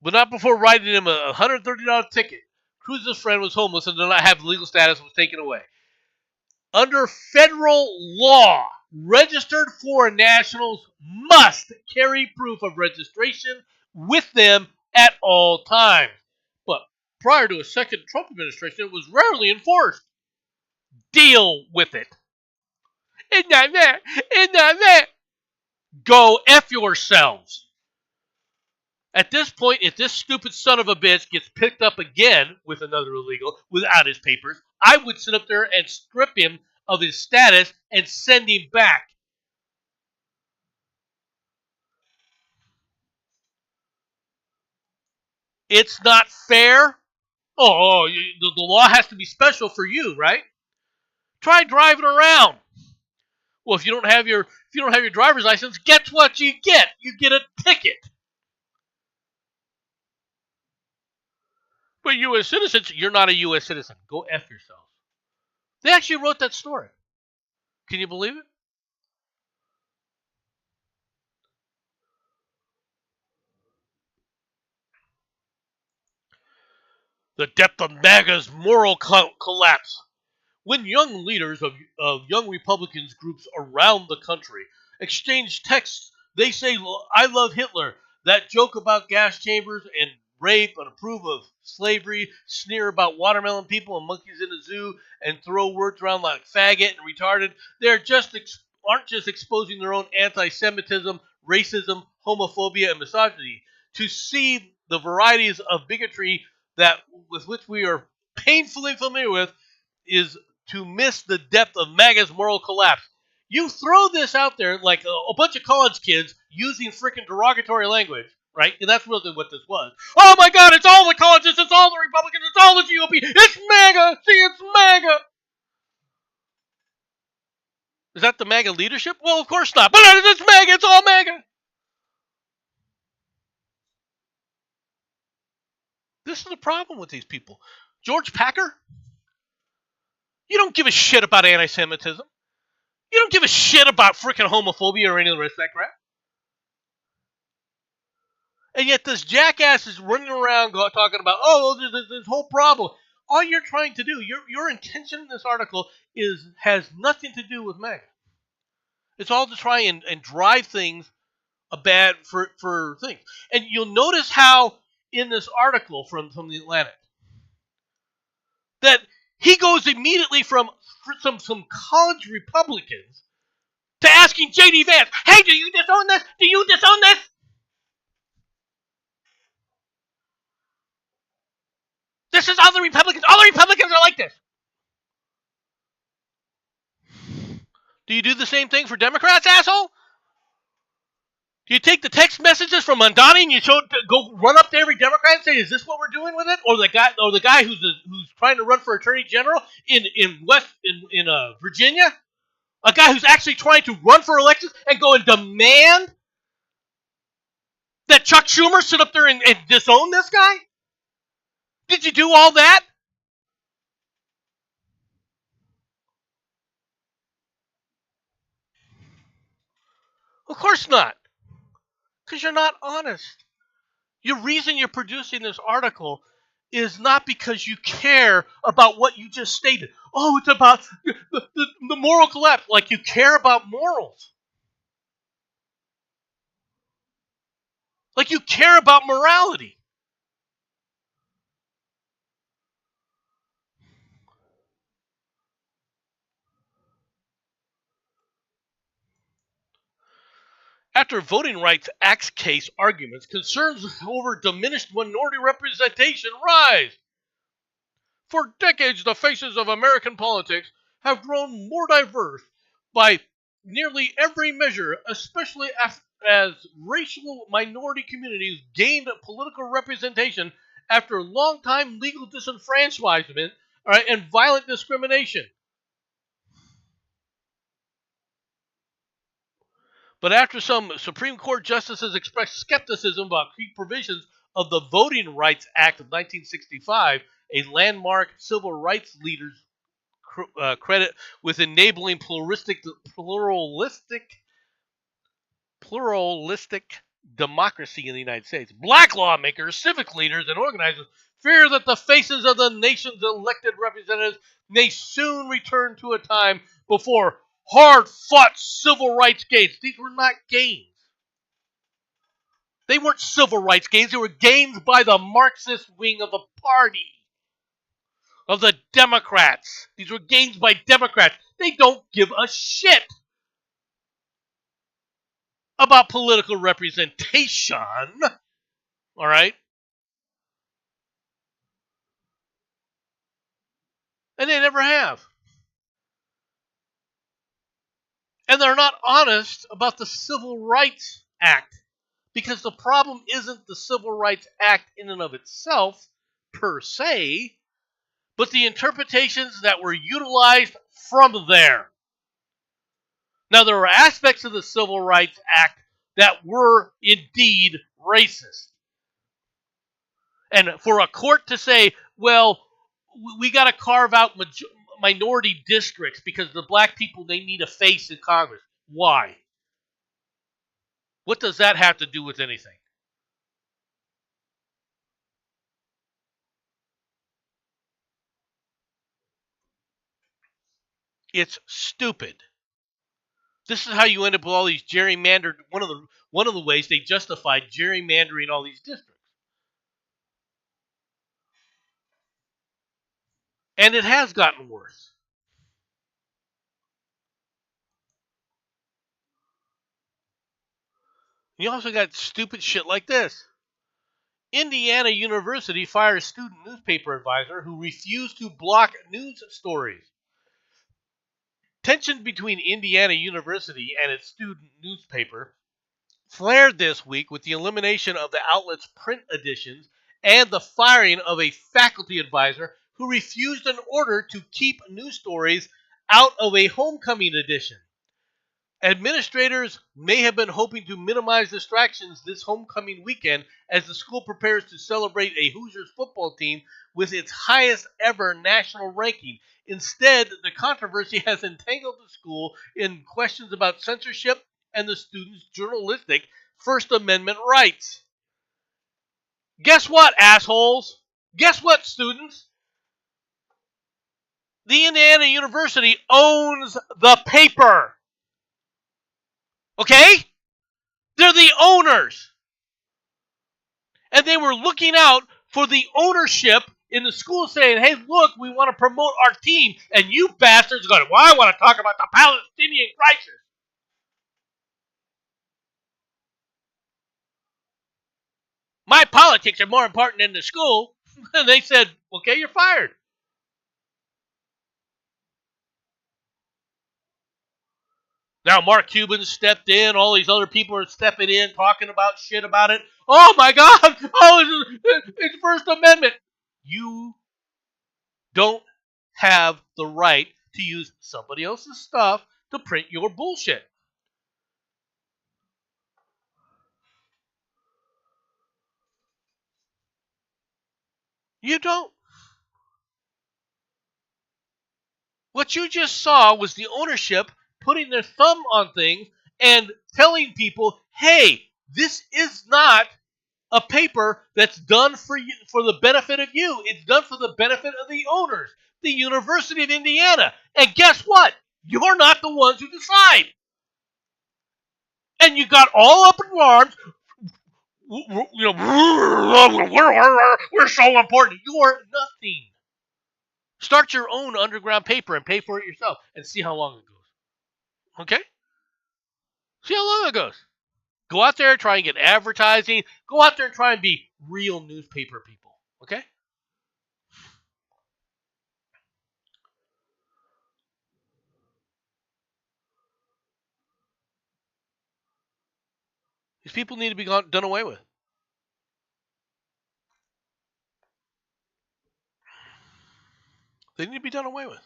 but not before writing him a $130 ticket. Cruz's friend was homeless and did not have legal status, was taken away. Under federal law, registered foreign nationals must carry proof of registration with them at all times. But prior to a second Trump administration, it was rarely enforced. Deal with it. It's not there. It's not there. Go F yourselves. At this point, if this stupid son of a bitch gets picked up again with another illegal without his papers, I would sit up there and strip him of his status and send him back. It's not fair. Oh, the law has to be special for you, right? Try driving around. Well, if you don't have your driver's license, guess what you get? You get a ticket. But U.S. citizens, you're not a U.S. citizen. Go F yourself. They actually wrote that story. Can you believe it? The depth of MAGA's moral collapse. When young leaders of young Republicans groups around the country exchange texts, they say, I love Hitler. That joke about gas chambers and rape and approve of slavery, sneer about watermelon people and monkeys in a zoo, and throw words around like faggot and retarded. They're aren't just exposing their own anti-Semitism, racism, homophobia, and misogyny. To see the varieties of bigotry that with which we are painfully familiar with is to miss the depth of MAGA's moral collapse. You throw this out there like a bunch of college kids using freaking derogatory language, right? And that's really what this was. Oh my God, it's all the colleges, it's all the Republicans, it's all the GOP, it's MAGA, see, it's MAGA. Is that the MAGA leadership? Well, of course not. But it's MAGA, it's all MAGA. This is the problem with these people. George Packer, you don't give a shit about anti-Semitism. You don't give a shit about freaking homophobia or any of the rest of that crap. And yet this jackass is running around talking about, there's this whole problem. All you're trying to do, your intention in this article has nothing to do with MAGA. It's all to try and drive things bad for things. And you'll notice how in this article from the Atlantic that he goes immediately from some college Republicans to asking J.D. Vance, hey, do you disown this? Do you disown this? This is all the Republicans. All the Republicans are like this. Do you do the same thing for Democrats, asshole? Do you take the text messages from Mondani and you go run up to every Democrat and say, "Is this what we're doing with it?" Or the guy who's trying to run for Attorney General in Virginia, a guy who's actually trying to run for elections and go and demand that Chuck Schumer sit up there and disown this guy? Did you do all that? Of course not. Because you're not honest. Your reason you're producing this article is not because you care about what you just stated. Oh, it's about the moral collapse. Like you care about morals. Like you care about morality. After Voting Rights Act case arguments, concerns over diminished minority representation rise. For decades, the faces of American politics have grown more diverse by nearly every measure, especially as racial minority communities gained political representation after long-time legal disenfranchisement and violent discrimination. But after some Supreme Court justices expressed skepticism about key provisions of the Voting Rights Act of 1965, a landmark civil rights leader's credit with enabling pluralistic democracy in the United States. Black lawmakers, civic leaders, and organizers fear that the faces of the nation's elected representatives may soon return to a time before hard-fought civil rights gains. These were not gains. They weren't civil rights gains. They were gains by the Marxist wing of the party. of the Democrats. These were gains by Democrats. They don't give a shit about political representation. All right? And they never have. And they're not honest about the Civil Rights Act. Because the problem isn't the Civil Rights Act in and of itself, per se, but the interpretations that were utilized from there. Now, there were aspects of the Civil Rights Act that were indeed racist. And for a court to say, well, we got to carve out minority districts because the black people, they need a face in Congress. Why? What does that have to do with anything? It's stupid. This is how you end up with all these gerrymandered. One of the ways they justified gerrymandering all these districts. And it has gotten worse. You also got stupid shit like this. Indiana University fires student newspaper advisor who refused to block news stories. Tension between Indiana University and its student newspaper flared this week with the elimination of the outlet's print editions and the firing of a faculty advisor who refused an order to keep news stories out of a homecoming edition. Administrators may have been hoping to minimize distractions this homecoming weekend as the school prepares to celebrate a Hoosiers football team with its highest ever national ranking. Instead, the controversy has entangled the school in questions about censorship and the students' journalistic First Amendment rights. Guess what, assholes? Guess what, students? The Indiana University owns the paper. Okay? They're the owners. And they were looking out for the ownership in the school saying, hey, look, we want to promote our team. And you bastards are going, well, I want to talk about the Palestinian crisis. My politics are more important than the school. And they said, okay, you're fired. Now Mark Cuban stepped in. All these other people are stepping in, talking about shit about it. Oh, my God. Oh, it's First Amendment. You don't have the right to use somebody else's stuff to print your bullshit. You don't. What you just saw was the ownership putting their thumb on things and telling people, hey, this is not a paper that's done for you, for the benefit of you. It's done for the benefit of the owners, the University of Indiana. And guess what? You're not the ones who decide. And you got all up in arms. You know, we're so important. You are nothing. Start your own underground paper and pay for it yourself and see how long it goes. Okay? See how long it goes. Go out there, try and get advertising. Go out there and try and be real newspaper people. Okay? These people need to be done away with. They need to be done away with.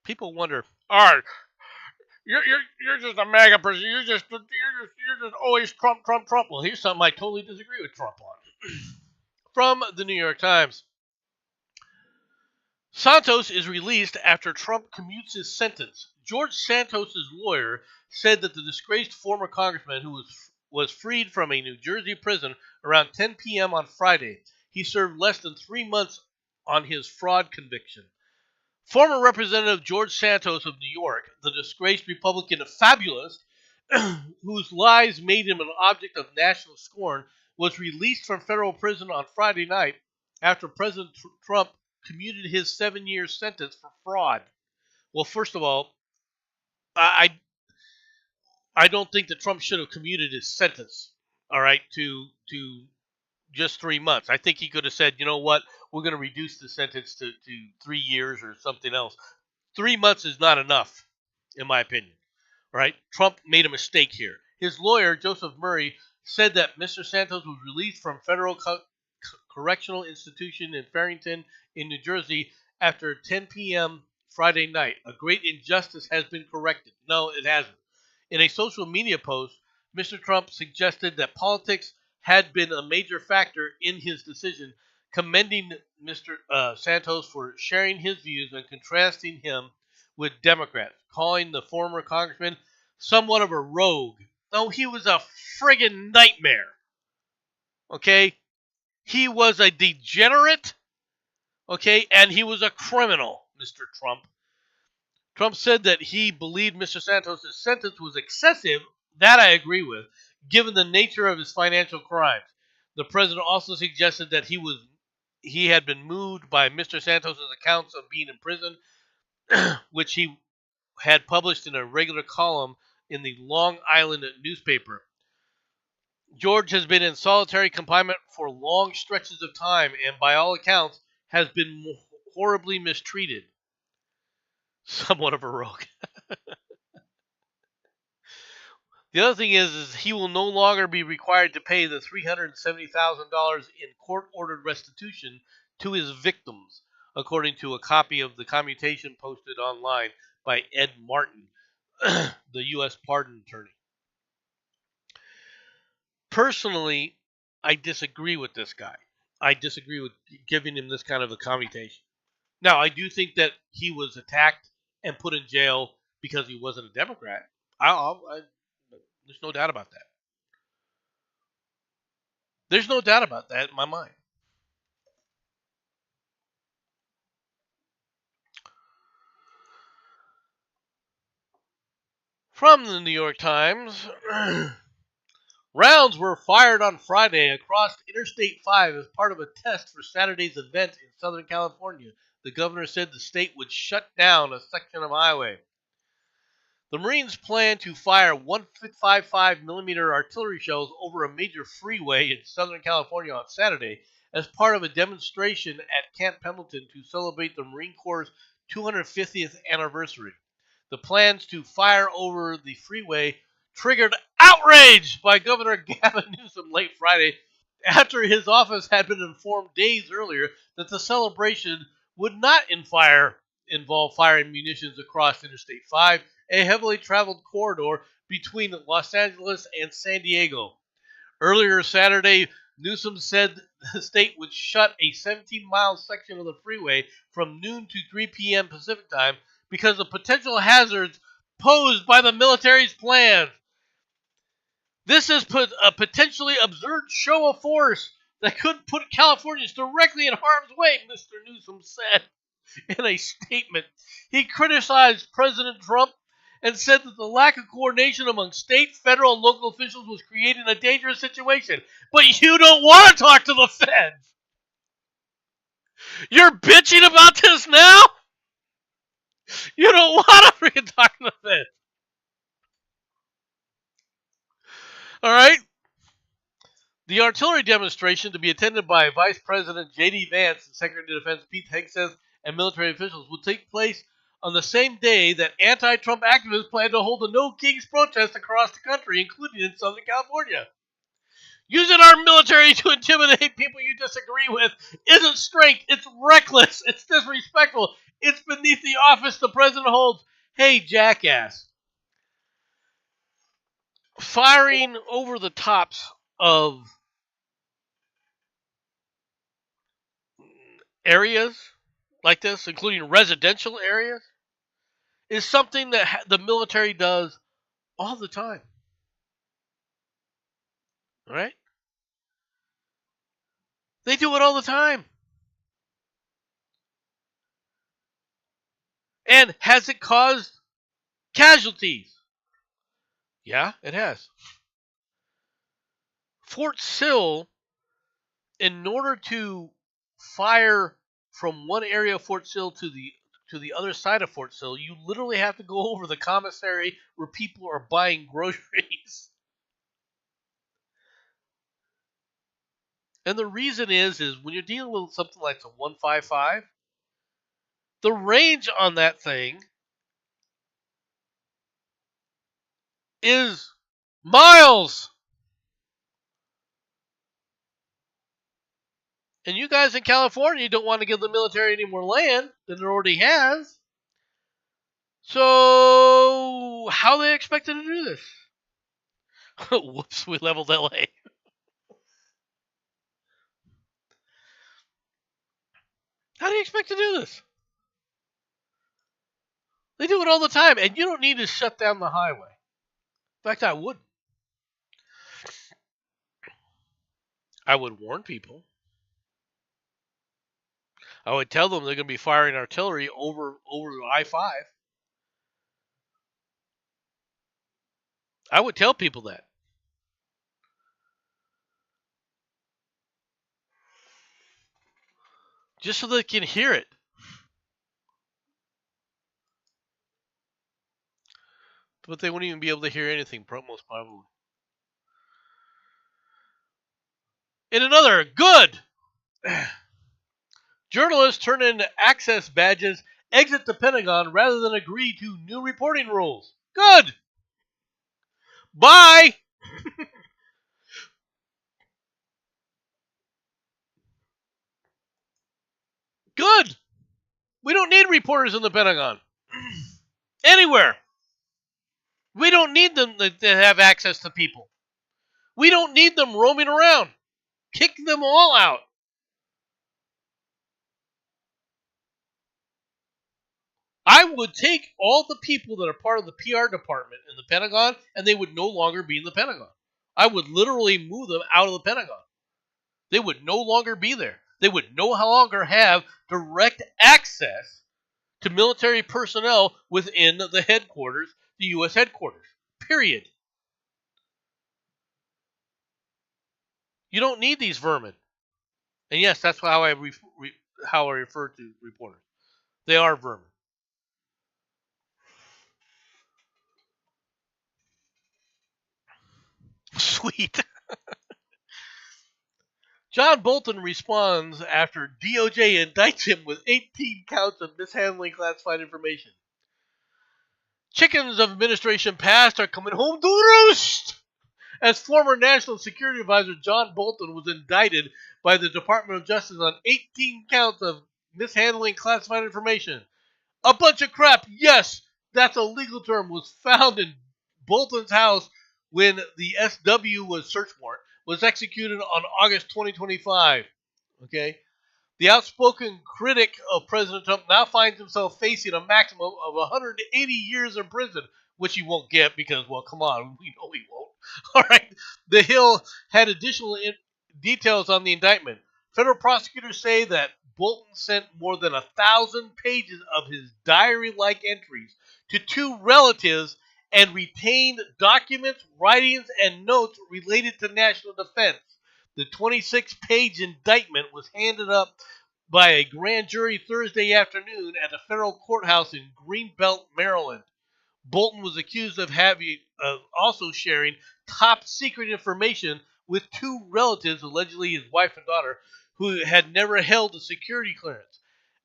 People wonder, all right, you're just a MAGA person. You're just always Trump, Trump, Trump. Well, here's something I totally disagree with Trump on. From the New York Times. Santos is released after Trump commutes his sentence. George Santos' lawyer said that the disgraced former congressman who was freed from a New Jersey prison around 10 p.m. on Friday. He served less than 3 months on his fraud conviction. Former Representative George Santos of New York, the disgraced Republican fabulist, whose lies made him an object of national scorn, was released from federal prison on Friday night after President Trump commuted his 7-year sentence for fraud. Well, first of all, I I don't think that Trump should have commuted his sentence. All right, to just 3 months. I think he could have said, you know what, we're going to reduce the sentence to 3 years or something else. 3 months is not enough, in my opinion. Right? Trump made a mistake here. His lawyer, Joseph Murray, said that Mr. Santos was released from federal correctional institution in Farrington, in New Jersey, after 10 p.m. Friday night. A great injustice has been corrected. No, it hasn't. In a social media post, Mr. Trump suggested that politics had been a major factor in his decision, commending Mr. Santos for sharing his views and contrasting him with Democrats, calling the former congressman somewhat of a rogue. No, he was a friggin' nightmare. Okay? He was a degenerate, okay, and he was a criminal, Mr. Trump. Trump said that he believed Mr. Santos' sentence was excessive. That I agree with, given the nature of his financial crimes. The president also suggested that he had been moved by Mr. Santos' accounts of being in prison, which he had published in a regular column in the Long Island newspaper. George has been in solitary confinement for long stretches of time and, by all accounts, has been horribly mistreated. Somewhat of a rogue. The other thing is he will no longer be required to pay the $370,000 in court-ordered restitution to his victims, according to a copy of the commutation posted online by Ed Martin, the U.S. pardon attorney. Personally, I disagree with this guy. I disagree with giving him this kind of a commutation. Now, I do think that he was attacked and put in jail because he wasn't a Democrat. There's no doubt about that. There's no doubt about that in my mind. From the New York Times, rounds were fired on Friday across Interstate 5 as part of a test for Saturday's event in Southern California. The governor said the state would shut down a section of highway. The Marines plan to fire 155 millimeter artillery shells over a major freeway in Southern California on Saturday as part of a demonstration at Camp Pendleton to celebrate the Marine Corps' 250th anniversary. The plans to fire over the freeway triggered outrage by Governor Gavin Newsom late Friday after his office had been informed days earlier that the celebration would not involve firing munitions across Interstate 5, a heavily traveled corridor between Los Angeles and San Diego. Earlier Saturday, Newsom said the state would shut a 17-mile section of the freeway from noon to 3 p.m. Pacific time because of potential hazards posed by the military's plans. This is a potentially absurd show of force that could put Californians directly in harm's way, Mr. Newsom said in a statement. He criticized President Trump and said that the lack of coordination among state, federal, and local officials was creating a dangerous situation. But you don't want to talk to the feds. You're bitching about this now? You don't want to freaking talk to the feds. All right? The artillery demonstration, to be attended by Vice President J.D. Vance and Secretary of Defense Pete Hegseth and military officials, will take place on the same day that anti-Trump activists plan to hold a No Kings protest across the country, including in Southern California. Using our military to intimidate people you disagree with isn't strength. It's reckless. It's disrespectful. It's beneath the office the president holds. Hey, jackass. Firing over the tops of areas like this, including residential areas, is something that the military does all the time. Right? They do it all the time. And has it caused casualties? Yeah, it has. Fort Sill, in order to fire from one area of Fort Sill to the other side of Fort Sill, you literally have to go over the commissary where people are buying groceries. And the reason is when you're dealing with something like the 155, the range on that thing is miles. And you guys in California don't want to give the military any more land than it already has. So, how are they expected to do this? Whoops, we leveled LA. How do you expect to do this? They do it all the time, and you don't need to shut down the highway. In fact, I wouldn't. I would warn people. I would tell them they're going to be firing artillery over I-5. I would tell people that. Just so they can hear it. But they wouldn't even be able to hear anything, most probably. In another, good! Journalists turn in access badges, exit the Pentagon rather than agree to new reporting rules. Good! Bye! Good! We don't need reporters in the Pentagon. Anywhere. We don't need them to have access to people. We don't need them roaming around. Kick them all out. I would take all the people that are part of the PR department in the Pentagon, and they would no longer be in the Pentagon. I would literally move them out of the Pentagon. They would no longer be there. They would no longer have direct access to military personnel within the headquarters, the U.S. headquarters. Period. You don't need these vermin. And yes, that's how I refer to reporters. They are vermin. Sweet. John Bolton responds after DOJ indicts him with 18 counts of mishandling classified information. Chickens of administration past are coming home to roost, as former National Security Advisor John Bolton was indicted by the Department of Justice on 18 counts of mishandling classified information. A bunch of crap, yes, that's a legal term, was found in Bolton's house when the SW was search warrant was executed on August 2025. Okay? The outspoken critic of President Trump now finds himself facing a maximum of 180 years in prison, which he won't get because, well, come on, we know he won't. All right. The Hill had additional details on the indictment. Federal prosecutors say that Bolton sent more than 1,000 pages of his diary-like entries to two relatives and retained documents, writings, and notes related to national defense. The 26-page indictment was handed up by a grand jury Thursday afternoon at a federal courthouse in Greenbelt, Maryland. Bolton was accused of also sharing top secret information with two relatives, allegedly his wife and daughter, who had never held a security clearance.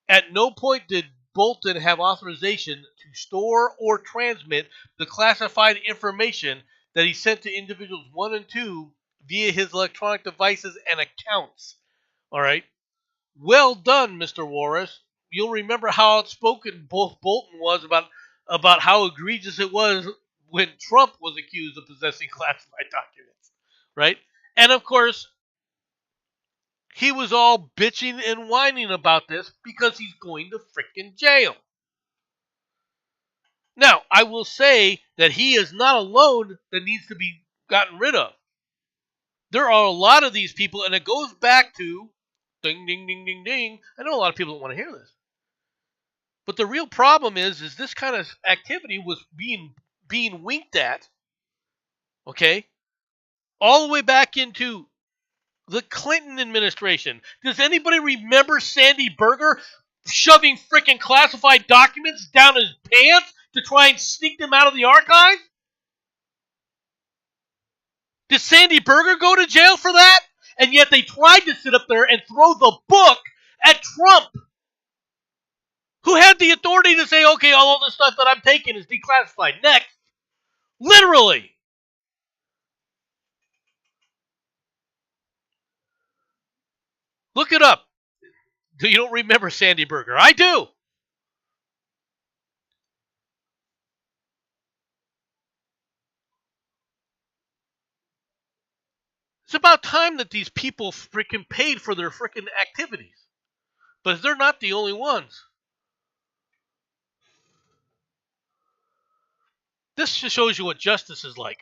At no point did Bolton have authorization to store or transmit the classified information that he sent to individuals 1 and 2 via his electronic devices and accounts. All right. Well done, Mr. Warris. You'll remember how outspoken Bolton was about how egregious it was when Trump was accused of possessing classified documents, right? And of course, he was all bitching and whining about this because he's going to frickin' jail. Now, I will say that he is not alone that needs to be gotten rid of. There are a lot of these people, and it goes back to ding, ding, ding, ding, ding. I know a lot of people don't want to hear this. But the real problem is this kind of activity was being winked at, okay, all the way back into the Clinton administration. Does anybody remember Sandy Berger shoving freaking classified documents down his pants to try and sneak them out of the archive? Did Sandy Berger go to jail for that? And yet they tried to sit up there and throw the book at Trump, who had the authority to say, okay, all of this stuff that I'm taking is declassified. Next. Literally. Look it up. You don't remember Sandy Berger. I do. It's about time that these people freaking paid for their freaking activities. But they're not the only ones. This just shows you what justice is like.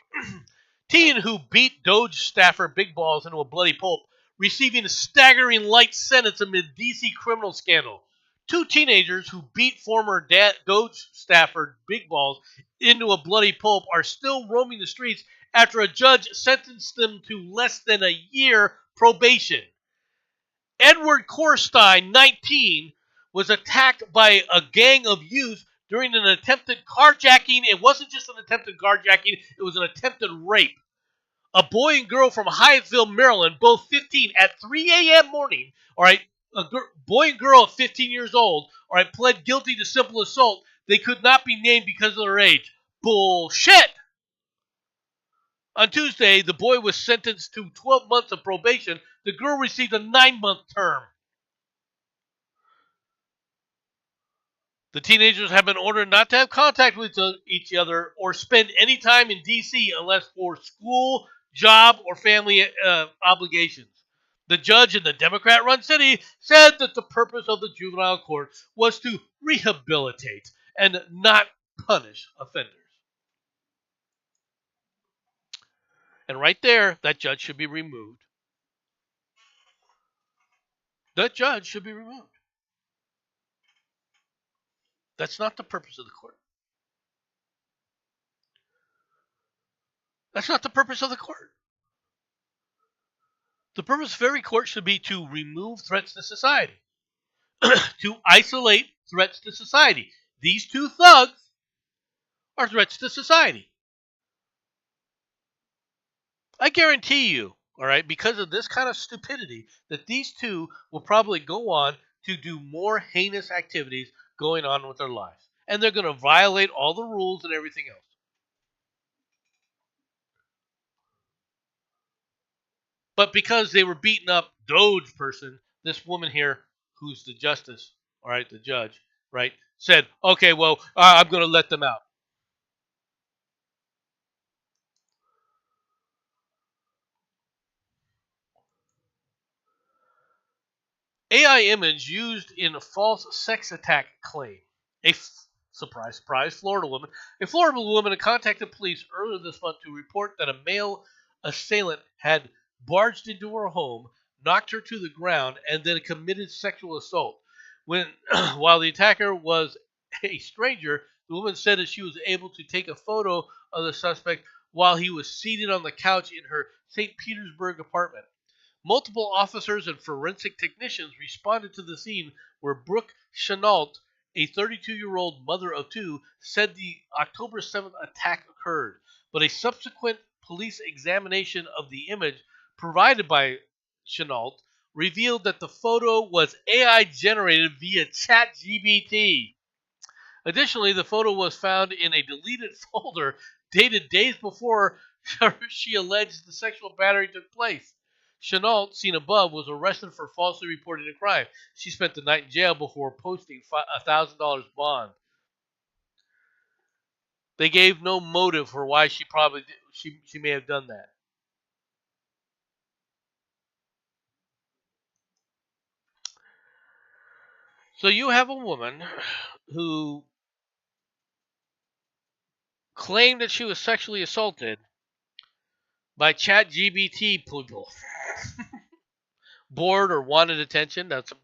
Teen who beat Doge staffer Big Balls into a bloody pulp, receiving a staggering light sentence amid D.C. criminal scandal. Two teenagers who beat former Doge staffer Big Balls into a bloody pulp are still roaming the streets after a judge sentenced them to less than a year probation. Edward Korstein, 19, was attacked by a gang of youth during an attempted carjacking. It wasn't just an attempted carjacking, it was an attempted rape. A boy and girl from Hyattsville, Maryland, both 15, at 3 a.m. morning, all right, boy and girl at 15 years old, all right, pled guilty to simple assault. They could not be named because of their age. Bullshit! On Tuesday, the boy was sentenced to 12 months of probation. The girl received a 9-month term. The teenagers have been ordered not to have contact with each other or spend any time in D.C. unless for school, job, or family obligations. The judge in the Democrat-run city said that the purpose of the juvenile court was to rehabilitate and not punish offenders. And right there, that judge should be removed. That judge should be removed. That's not the purpose of the court. That's not the purpose of the court. The purpose of every court should be to remove threats to society, to isolate threats to society. These two thugs are threats to society. I guarantee you, all right, because of this kind of stupidity, that these two will probably go on to do more heinous activities going on with their lives. And they're going to violate all the rules and everything else. But because they were beating up Doge person, this woman here, who's the justice, all right, the judge, right, said, okay, well, I'm going to let them out. AI image used in a false sex attack claim. Surprise, surprise, Florida woman. A Florida woman contacted police earlier this month to report that a male assailant had barged into her home, knocked her to the ground, and then committed sexual assault. While the attacker was a stranger, the woman said that she was able to take a photo of the suspect while he was seated on the couch in her St. Petersburg apartment. Multiple officers and forensic technicians responded to the scene where Brooke Chenault, a 32-year-old mother of two, said the October 7th attack occurred. But a subsequent police examination of the image provided by Chenault revealed that the photo was AI generated via ChatGPT. Additionally, the photo was found in a deleted folder dated days before she alleged the sexual battery took place. Chenault, seen above, was arrested for falsely reporting a crime. She spent the night in jail before posting $1,000 bond. They gave no motive for why she may have done that. So you have a woman who claimed that she was sexually assaulted by ChatGPT people. Bored or wanted attention. That's a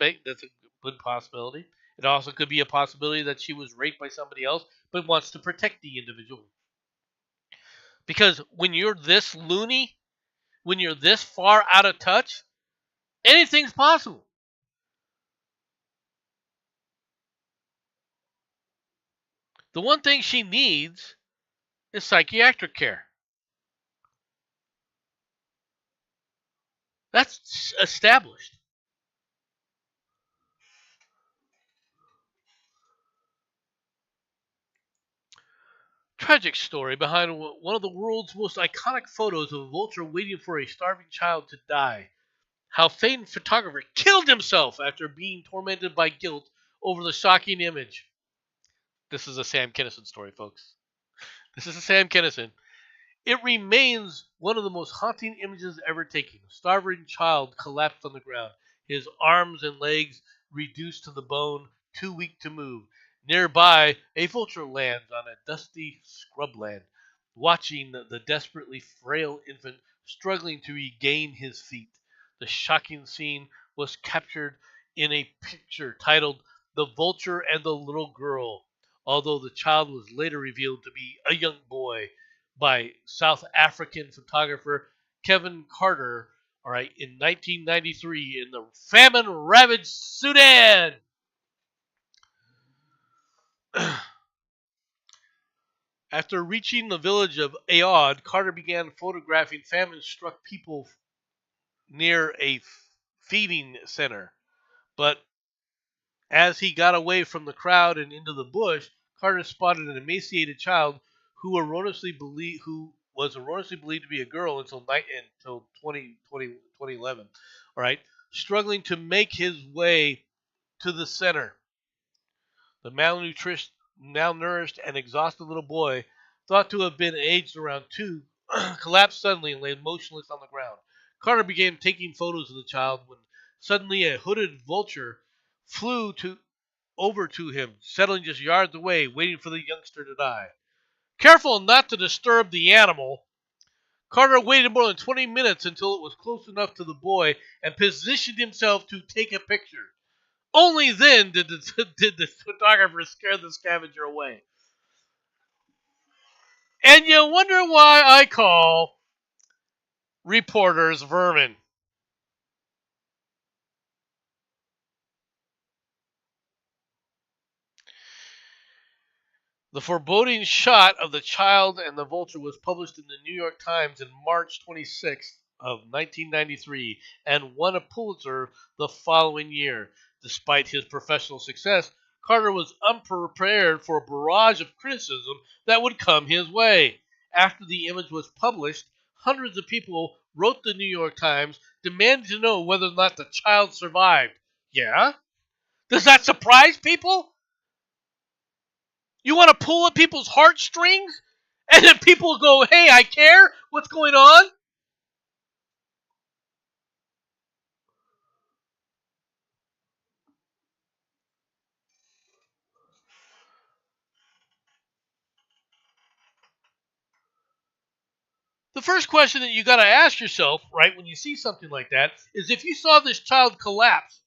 good possibility. It also could be a possibility that she was raped by somebody else, but wants to protect the individual. Because when you're this loony, When you're this far out of touch, anything's possible. The one thing she needs is psychiatric care. That's established. Tragic story behind one of the world's most iconic photos of a vulture waiting for a starving child to die. How famed photographer killed himself after being tormented by guilt over the shocking image. This is a Sam Kinison story, folks. This is a Sam Kinison. It remains one of the most haunting images ever taken. A starving child collapsed on the ground, his arms and legs reduced to the bone, too weak to move. Nearby, a vulture lands on a dusty scrubland, watching the desperately frail infant struggling to regain his feet. The shocking scene was captured in a picture titled The Vulture and the Little Girl, although the child was later revealed to be a young boy by South African photographer Kevin Carter, all right, in 1993 in the famine-ravaged Sudan. After reaching the village of Aod, Carter began photographing famine-struck people near a feeding center. But as he got away from the crowd and into the bush, Carter spotted an emaciated child who was erroneously believed to be a girl until 2011. All right, struggling to make his way to the center. The malnourished, and exhausted little boy, thought to have been aged around 2, collapsed suddenly and lay motionless on the ground. Carter began taking photos of the child when suddenly a hooded vulture flew over to him, settling just yards away, waiting for the youngster to die. Careful not to disturb the animal, Carter waited more than 20 minutes until it was close enough to the boy and positioned himself to take a picture. Only then did the photographer scare the scavenger away. And you wonder why I call reporters vermin. The foreboding shot of the child and the vulture was published in the New York Times on March 26th of 1993 and won a Pulitzer the following year. Despite his professional success, Carter was unprepared for a barrage of criticism that would come his way. After the image was published, hundreds of people wrote the New York Times demanding to know whether or not the child survived. Yeah? Does that surprise people? You want to pull at people's heartstrings? And then people go, hey, I care? What's going on? The first question that you got to ask yourself, right, when you see something like that, is if you saw this child collapse,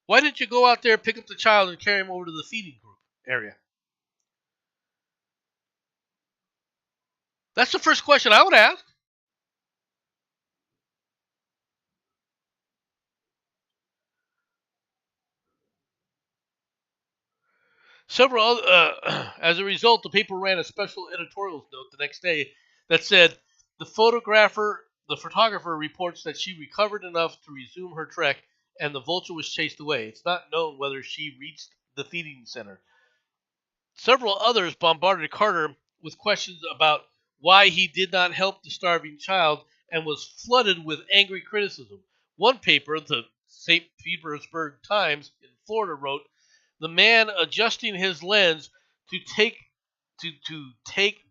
why didn't you go out there, pick up the child, and carry him over to the feeding group area? That's the first question I would ask. As a result, the paper ran a special editorial note the next day that said the photographer reports that she recovered enough to resume her trek, and the vulture was chased away. It's not known whether she reached the feeding center. Several others bombarded Carter with questions about why he did not help the starving child and was flooded with angry criticism. One paper, the St. Petersburg Times in Florida, wrote, "The man adjusting his lens to take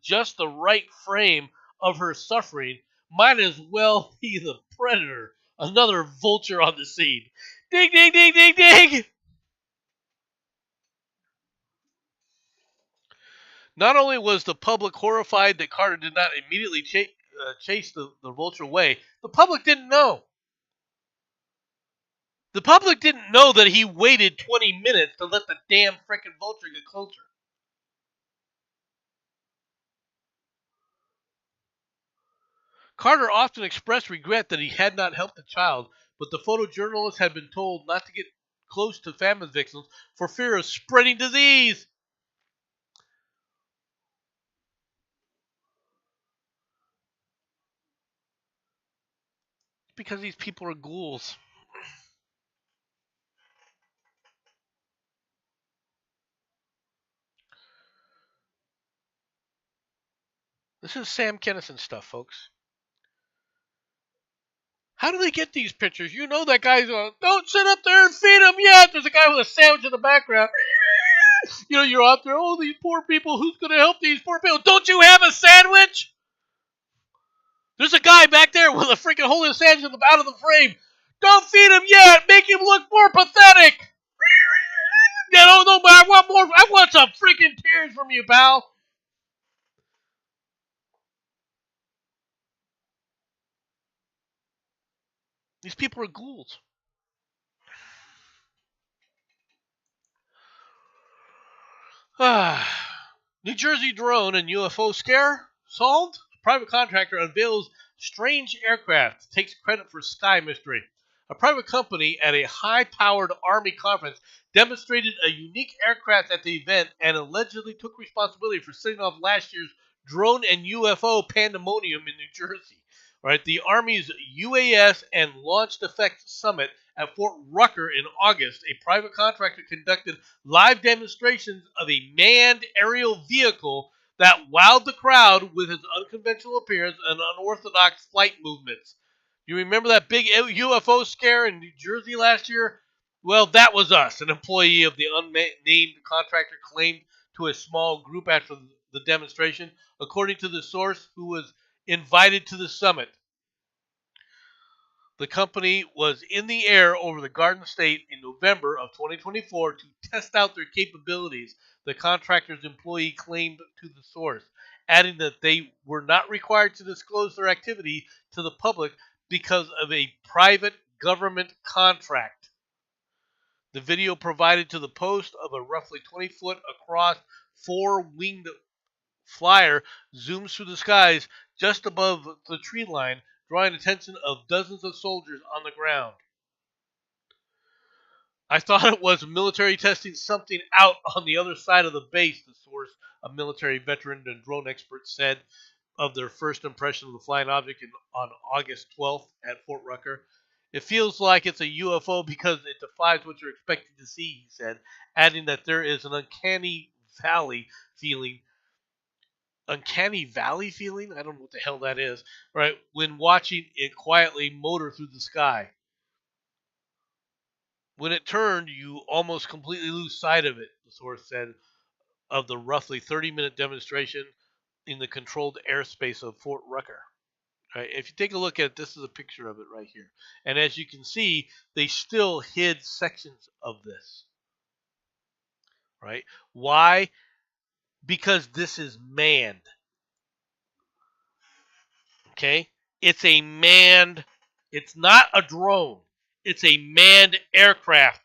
just the right frame of her suffering might as well be the predator." Another vulture on the scene. Ding, ding, ding, ding, ding! Not only was the public horrified that Carter did not immediately chase the vulture away, the public didn't know. The public didn't know that he waited 20 minutes to let the damn frickin' vulture get closer. Carter often expressed regret that he had not helped the child, but the photojournalist had been told not to get close to famine victims for fear of spreading disease. Because these people are ghouls. This is Sam Kinison stuff, folks. How do they get these pictures? You know that guy's going, don't sit up there and feed him yet. There's a guy with a sandwich in the background. You're out there, oh, these poor people. Who's going to help these poor people? Don't you have a sandwich? There's a guy back there with a freaking holding a sandwich out of the frame. Don't feed him yet. Make him look more pathetic. No, but I want more. I want some freaking tears from you, pal. These people are ghouls. New Jersey drone and UFO scare solved? Private contractor unveils strange aircraft, takes credit for sky mystery. A private company at a high-powered Army conference demonstrated a unique aircraft at the event and allegedly took responsibility for setting off last year's drone and UFO pandemonium in New Jersey. Right, the Army's UAS and Launched Effects Summit at Fort Rucker in August, a private contractor conducted live demonstrations of a manned aerial vehicle that wowed the crowd with its unconventional appearance and unorthodox flight movements. You remember that big UFO scare in New Jersey last year? Well, that was us. An employee of the unnamed contractor claimed to a small group after the demonstration, according to the source who was invited to the summit. The company was in the air over the Garden State in November of 2024 to test out their capabilities, the contractor's employee claimed to the source, adding that they were not required to disclose their activity to the public because of a private government contract. The video provided to the Post of a roughly 20-foot across four-winged flyer zooms through the skies just above the tree line, drawing attention of dozens of soldiers on the ground. I thought it was military testing something out on the other side of the base, the source, a military veteran and drone expert, said of their first impression of the flying object on August 12th at Fort Rucker. It feels like it's a UFO because it defies what you're expecting to see, he said, adding that there is an uncanny valley feeling. Uncanny valley feeling? I don't know what the hell that is, right? When watching it quietly motor through the sky. When it turned, you almost completely lose sight of it, the source said, of the roughly 30-minute demonstration in the controlled airspace of Fort Rucker. Right? If you take a look at it, this is a picture of it right here. And as you can see, they still hid sections of this. Right? Why? Because this is manned. Okay? It's a manned, it's not a drone. It's a manned aircraft.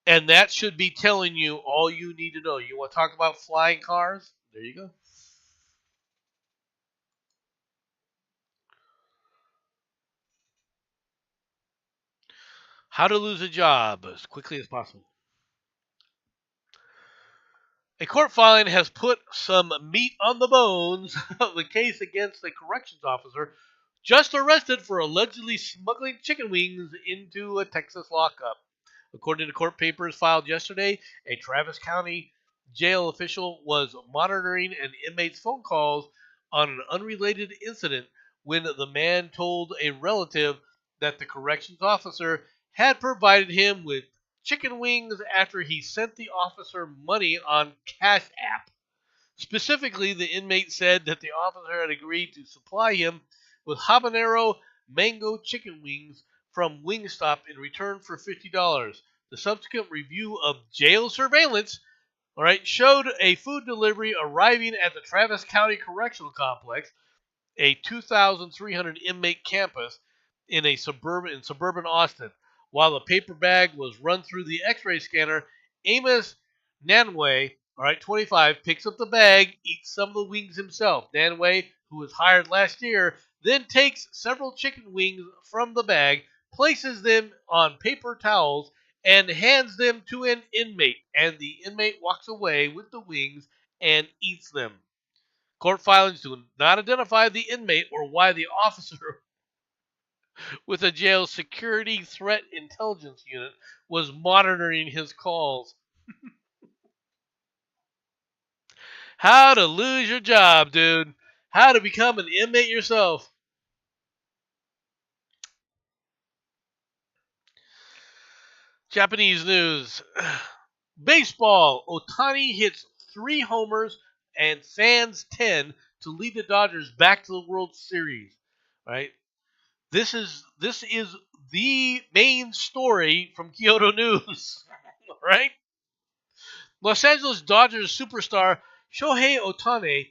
And that should be telling you all you need to know. You want to talk about flying cars? There you go. How to lose a job as quickly as possible. A court filing has put some meat on the bones of the case against a corrections officer just arrested for allegedly smuggling chicken wings into a Texas lockup. According to court papers filed yesterday, a Travis County jail official was monitoring an inmate's phone calls on an unrelated incident when the man told a relative that the corrections officer had provided him with chicken wings after he sent the officer money on Cash App. Specifically, the inmate said that the officer had agreed to supply him with habanero mango chicken wings from Wingstop in return for $50. The subsequent review of jail surveillance, showed a food delivery arriving at the Travis County Correctional Complex, a 2,300 inmate campus in suburban Austin. While the paper bag was run through the X-ray scanner, Amos Nanway, All right, 25 picks up the bag, eats some of the wings himself. Danway, who was hired last year, then takes several chicken wings from the bag, places them on paper towels, and hands them to an inmate. And the inmate walks away with the wings and eats them. Court filings do not identify the inmate or why the officer with a jail security threat intelligence unit was monitoring his calls. How to lose your job, dude. How to become an inmate yourself. Japanese news. Baseball. Otani hits 3 homers and fans 10 to lead the Dodgers back to the World Series. Right? This is the main story from Kyoto News. Right? Los Angeles Dodgers superstar Shohei Otani,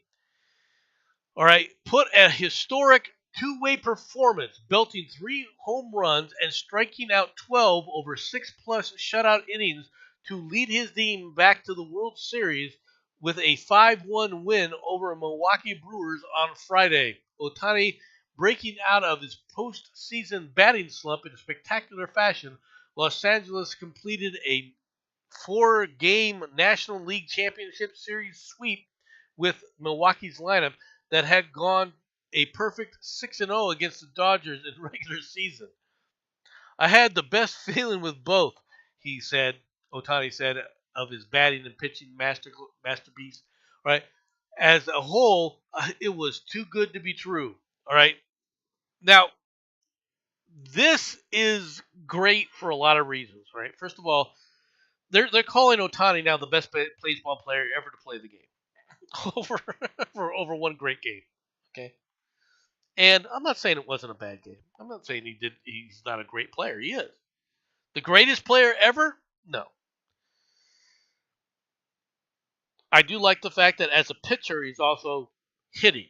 all right, put a historic two-way performance, belting 3 home runs and striking out 12 over 6+ shutout innings to lead his team back to the World Series with a 5-1 win over Milwaukee Brewers on Friday. Otani breaking out of his postseason batting slump in spectacular fashion. Los Angeles completed a 4-game National League Championship Series sweep with Milwaukee's lineup that had gone a perfect 6-0 against the Dodgers in regular season. I had the best feeling with both, he said. Otani said of his batting and pitching masterpiece. Right, as a whole, it was too good to be true. All right, now this is great for a lot of reasons. Right, first of all, they're calling Otani now the best baseball player ever to play the game over over one great game. Okay, and I'm not saying it wasn't a bad game. I'm not saying he's not a great player. He is the greatest player ever. No, I do like the fact that as a pitcher, he's also hitting.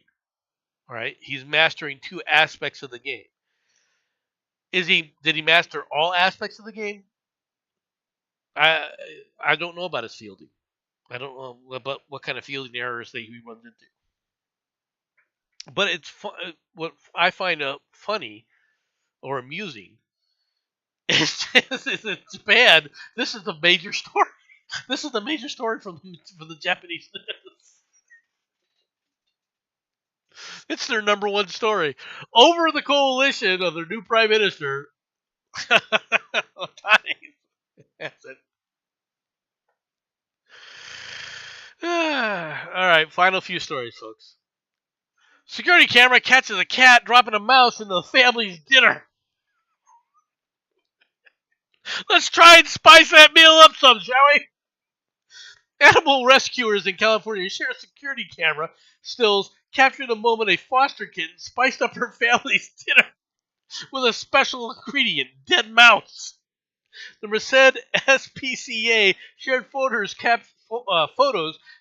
All right, he's mastering 2 aspects of the game. Did he master all aspects of the game? I I don't know about his fielding. I don't know about what kind of fielding errors that he runs into. But what I find funny or amusing is in Japan. This is the major story. This is the major story from the Japanese news. It's their number one story over the coalition of their new prime minister. That's it. All right, final few stories, folks. Security camera catches a cat dropping a mouse in the family's dinner. Let's try and spice that meal up some, shall we? Animal rescuers in California share a security camera stills capturing the moment a foster kitten spiced up her family's dinner with a special ingredient, dead mouse. The Merced SPCA shared photos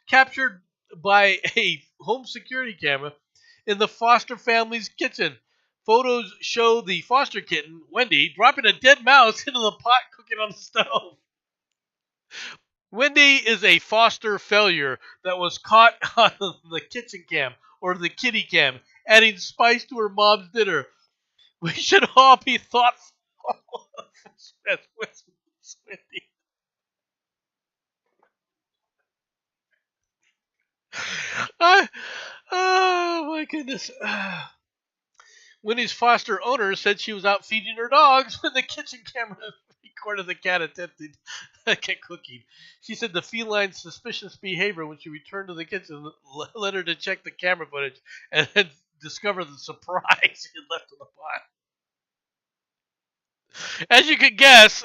captured by a home security camera in the foster family's kitchen. Photos show the foster kitten, Wendy, dropping a dead mouse into the pot cooking on the stove. Wendy is a foster failure that was caught on the kitchen cam or the kitty cam, adding spice to her mom's dinner. We should all be thoughtful. with Wendy. Oh my goodness. Wendy's foster owner said she was out feeding her dogs when the kitchen camera recorded the cat attempting cat cooking. She said the feline's suspicious behavior when she returned to the kitchen led her to check the camera footage and then discover the surprise she had left in the pot. As you could guess,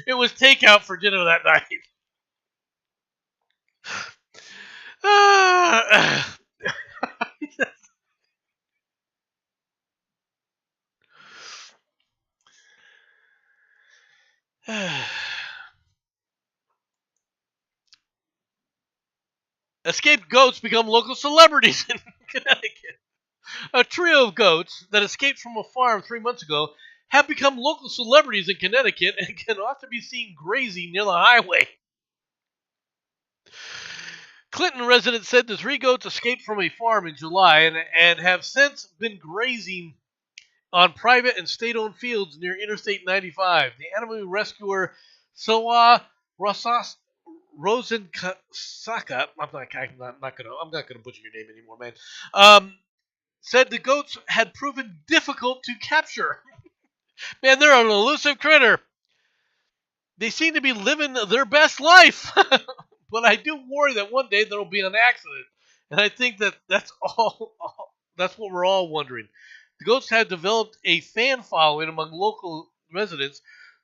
it was takeout for dinner that night. Escaped goats become local celebrities in Connecticut. A trio of goats that escaped from a farm 3 months ago have become local celebrities in Connecticut and can often be seen grazing near the highway. Clinton residents said the three goats escaped from a farm in July and have since been grazing on private and state-owned fields near Interstate 95. The animal rescuer Sawa Rosas Rosenkasaka, I'm not gonna butcher your name anymore, man. Said the goats had proven difficult to capture. Man, they're an elusive critter. They seem to be living their best life. But I do worry that one day there will be an accident. And I think that that's what we're all wondering. The goats have developed a fan following among local residents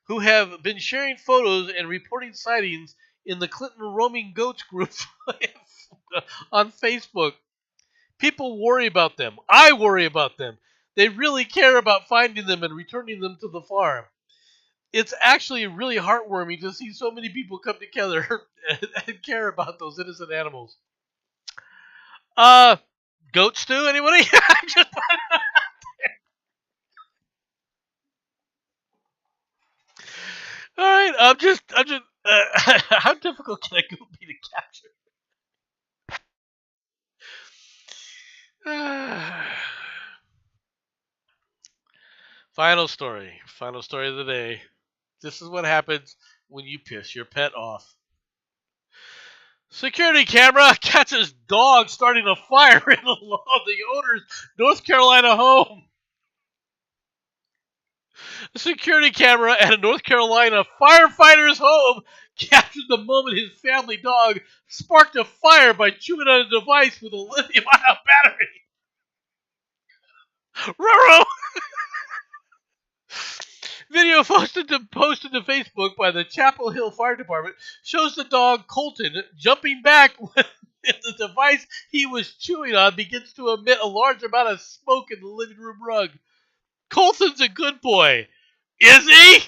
who have been sharing photos and reporting sightings in the Clinton Roaming Goats group on Facebook. People worry about them. I worry about them. They really care about finding them and returning them to the farm. It's actually really heartwarming to see so many people come together and care about those innocent animals. Uh, Goat stew, anybody? All right, I'm just. How difficult can a goat be to capture? Final story of the day. This is what happens when you piss your pet off. Security camera catches dog starting a fire in the owner's North Carolina home. A security camera at a North Carolina firefighter's home captured the moment his family dog sparked a fire by chewing on a device with a lithium-ion battery. Ruh-roh! Video posted to Facebook by the Chapel Hill Fire Department shows the dog Colton jumping back when the device he was chewing on begins to emit a large amount of smoke in the living room rug. Colton's a good boy. Is he?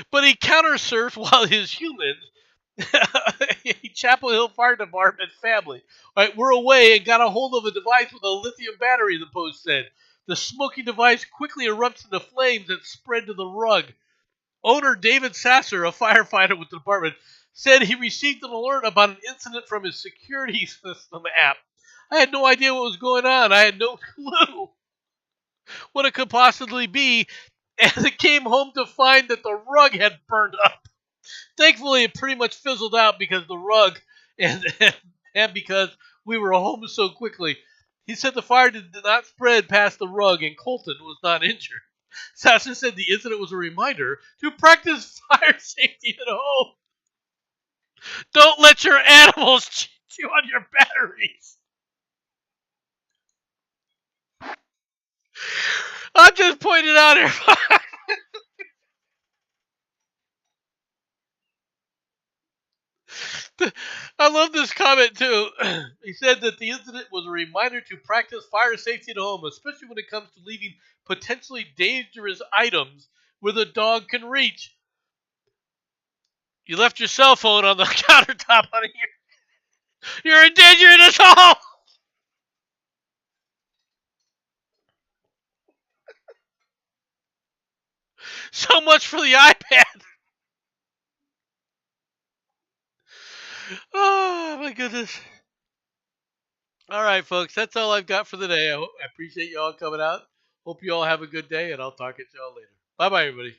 But he counter-surfed while his humans, Chapel Hill Fire Department family, right, were away and got a hold of a device with a lithium battery, the post said. The smoky device quickly erupts into flames that spread to the rug. Owner David Sasser, a firefighter with the department, said he received an alert about an incident from his security system app. I had no idea what was going on. I had no clue what it could possibly be, and I came home to find that the rug had burned up. Thankfully, it pretty much fizzled out because the rug and because we were home so quickly. He said the fire did not spread past the rug and Colton was not injured. Sasser said the incident was a reminder to practice fire safety at home. Don't let your animals chew on your batteries. I'm just pointing out here. I love this comment too. He said that the incident was a reminder to practice fire safety at home, especially when it comes to leaving potentially dangerous items where the dog can reach. You left your cell phone on the countertop, honey. You're endangering us all. So much for the iPad. Oh my goodness. All right, folks. That's all I've got for the day. I appreciate you all coming out. Hope you all have a good day, and I'll talk to you all later. Bye bye, everybody.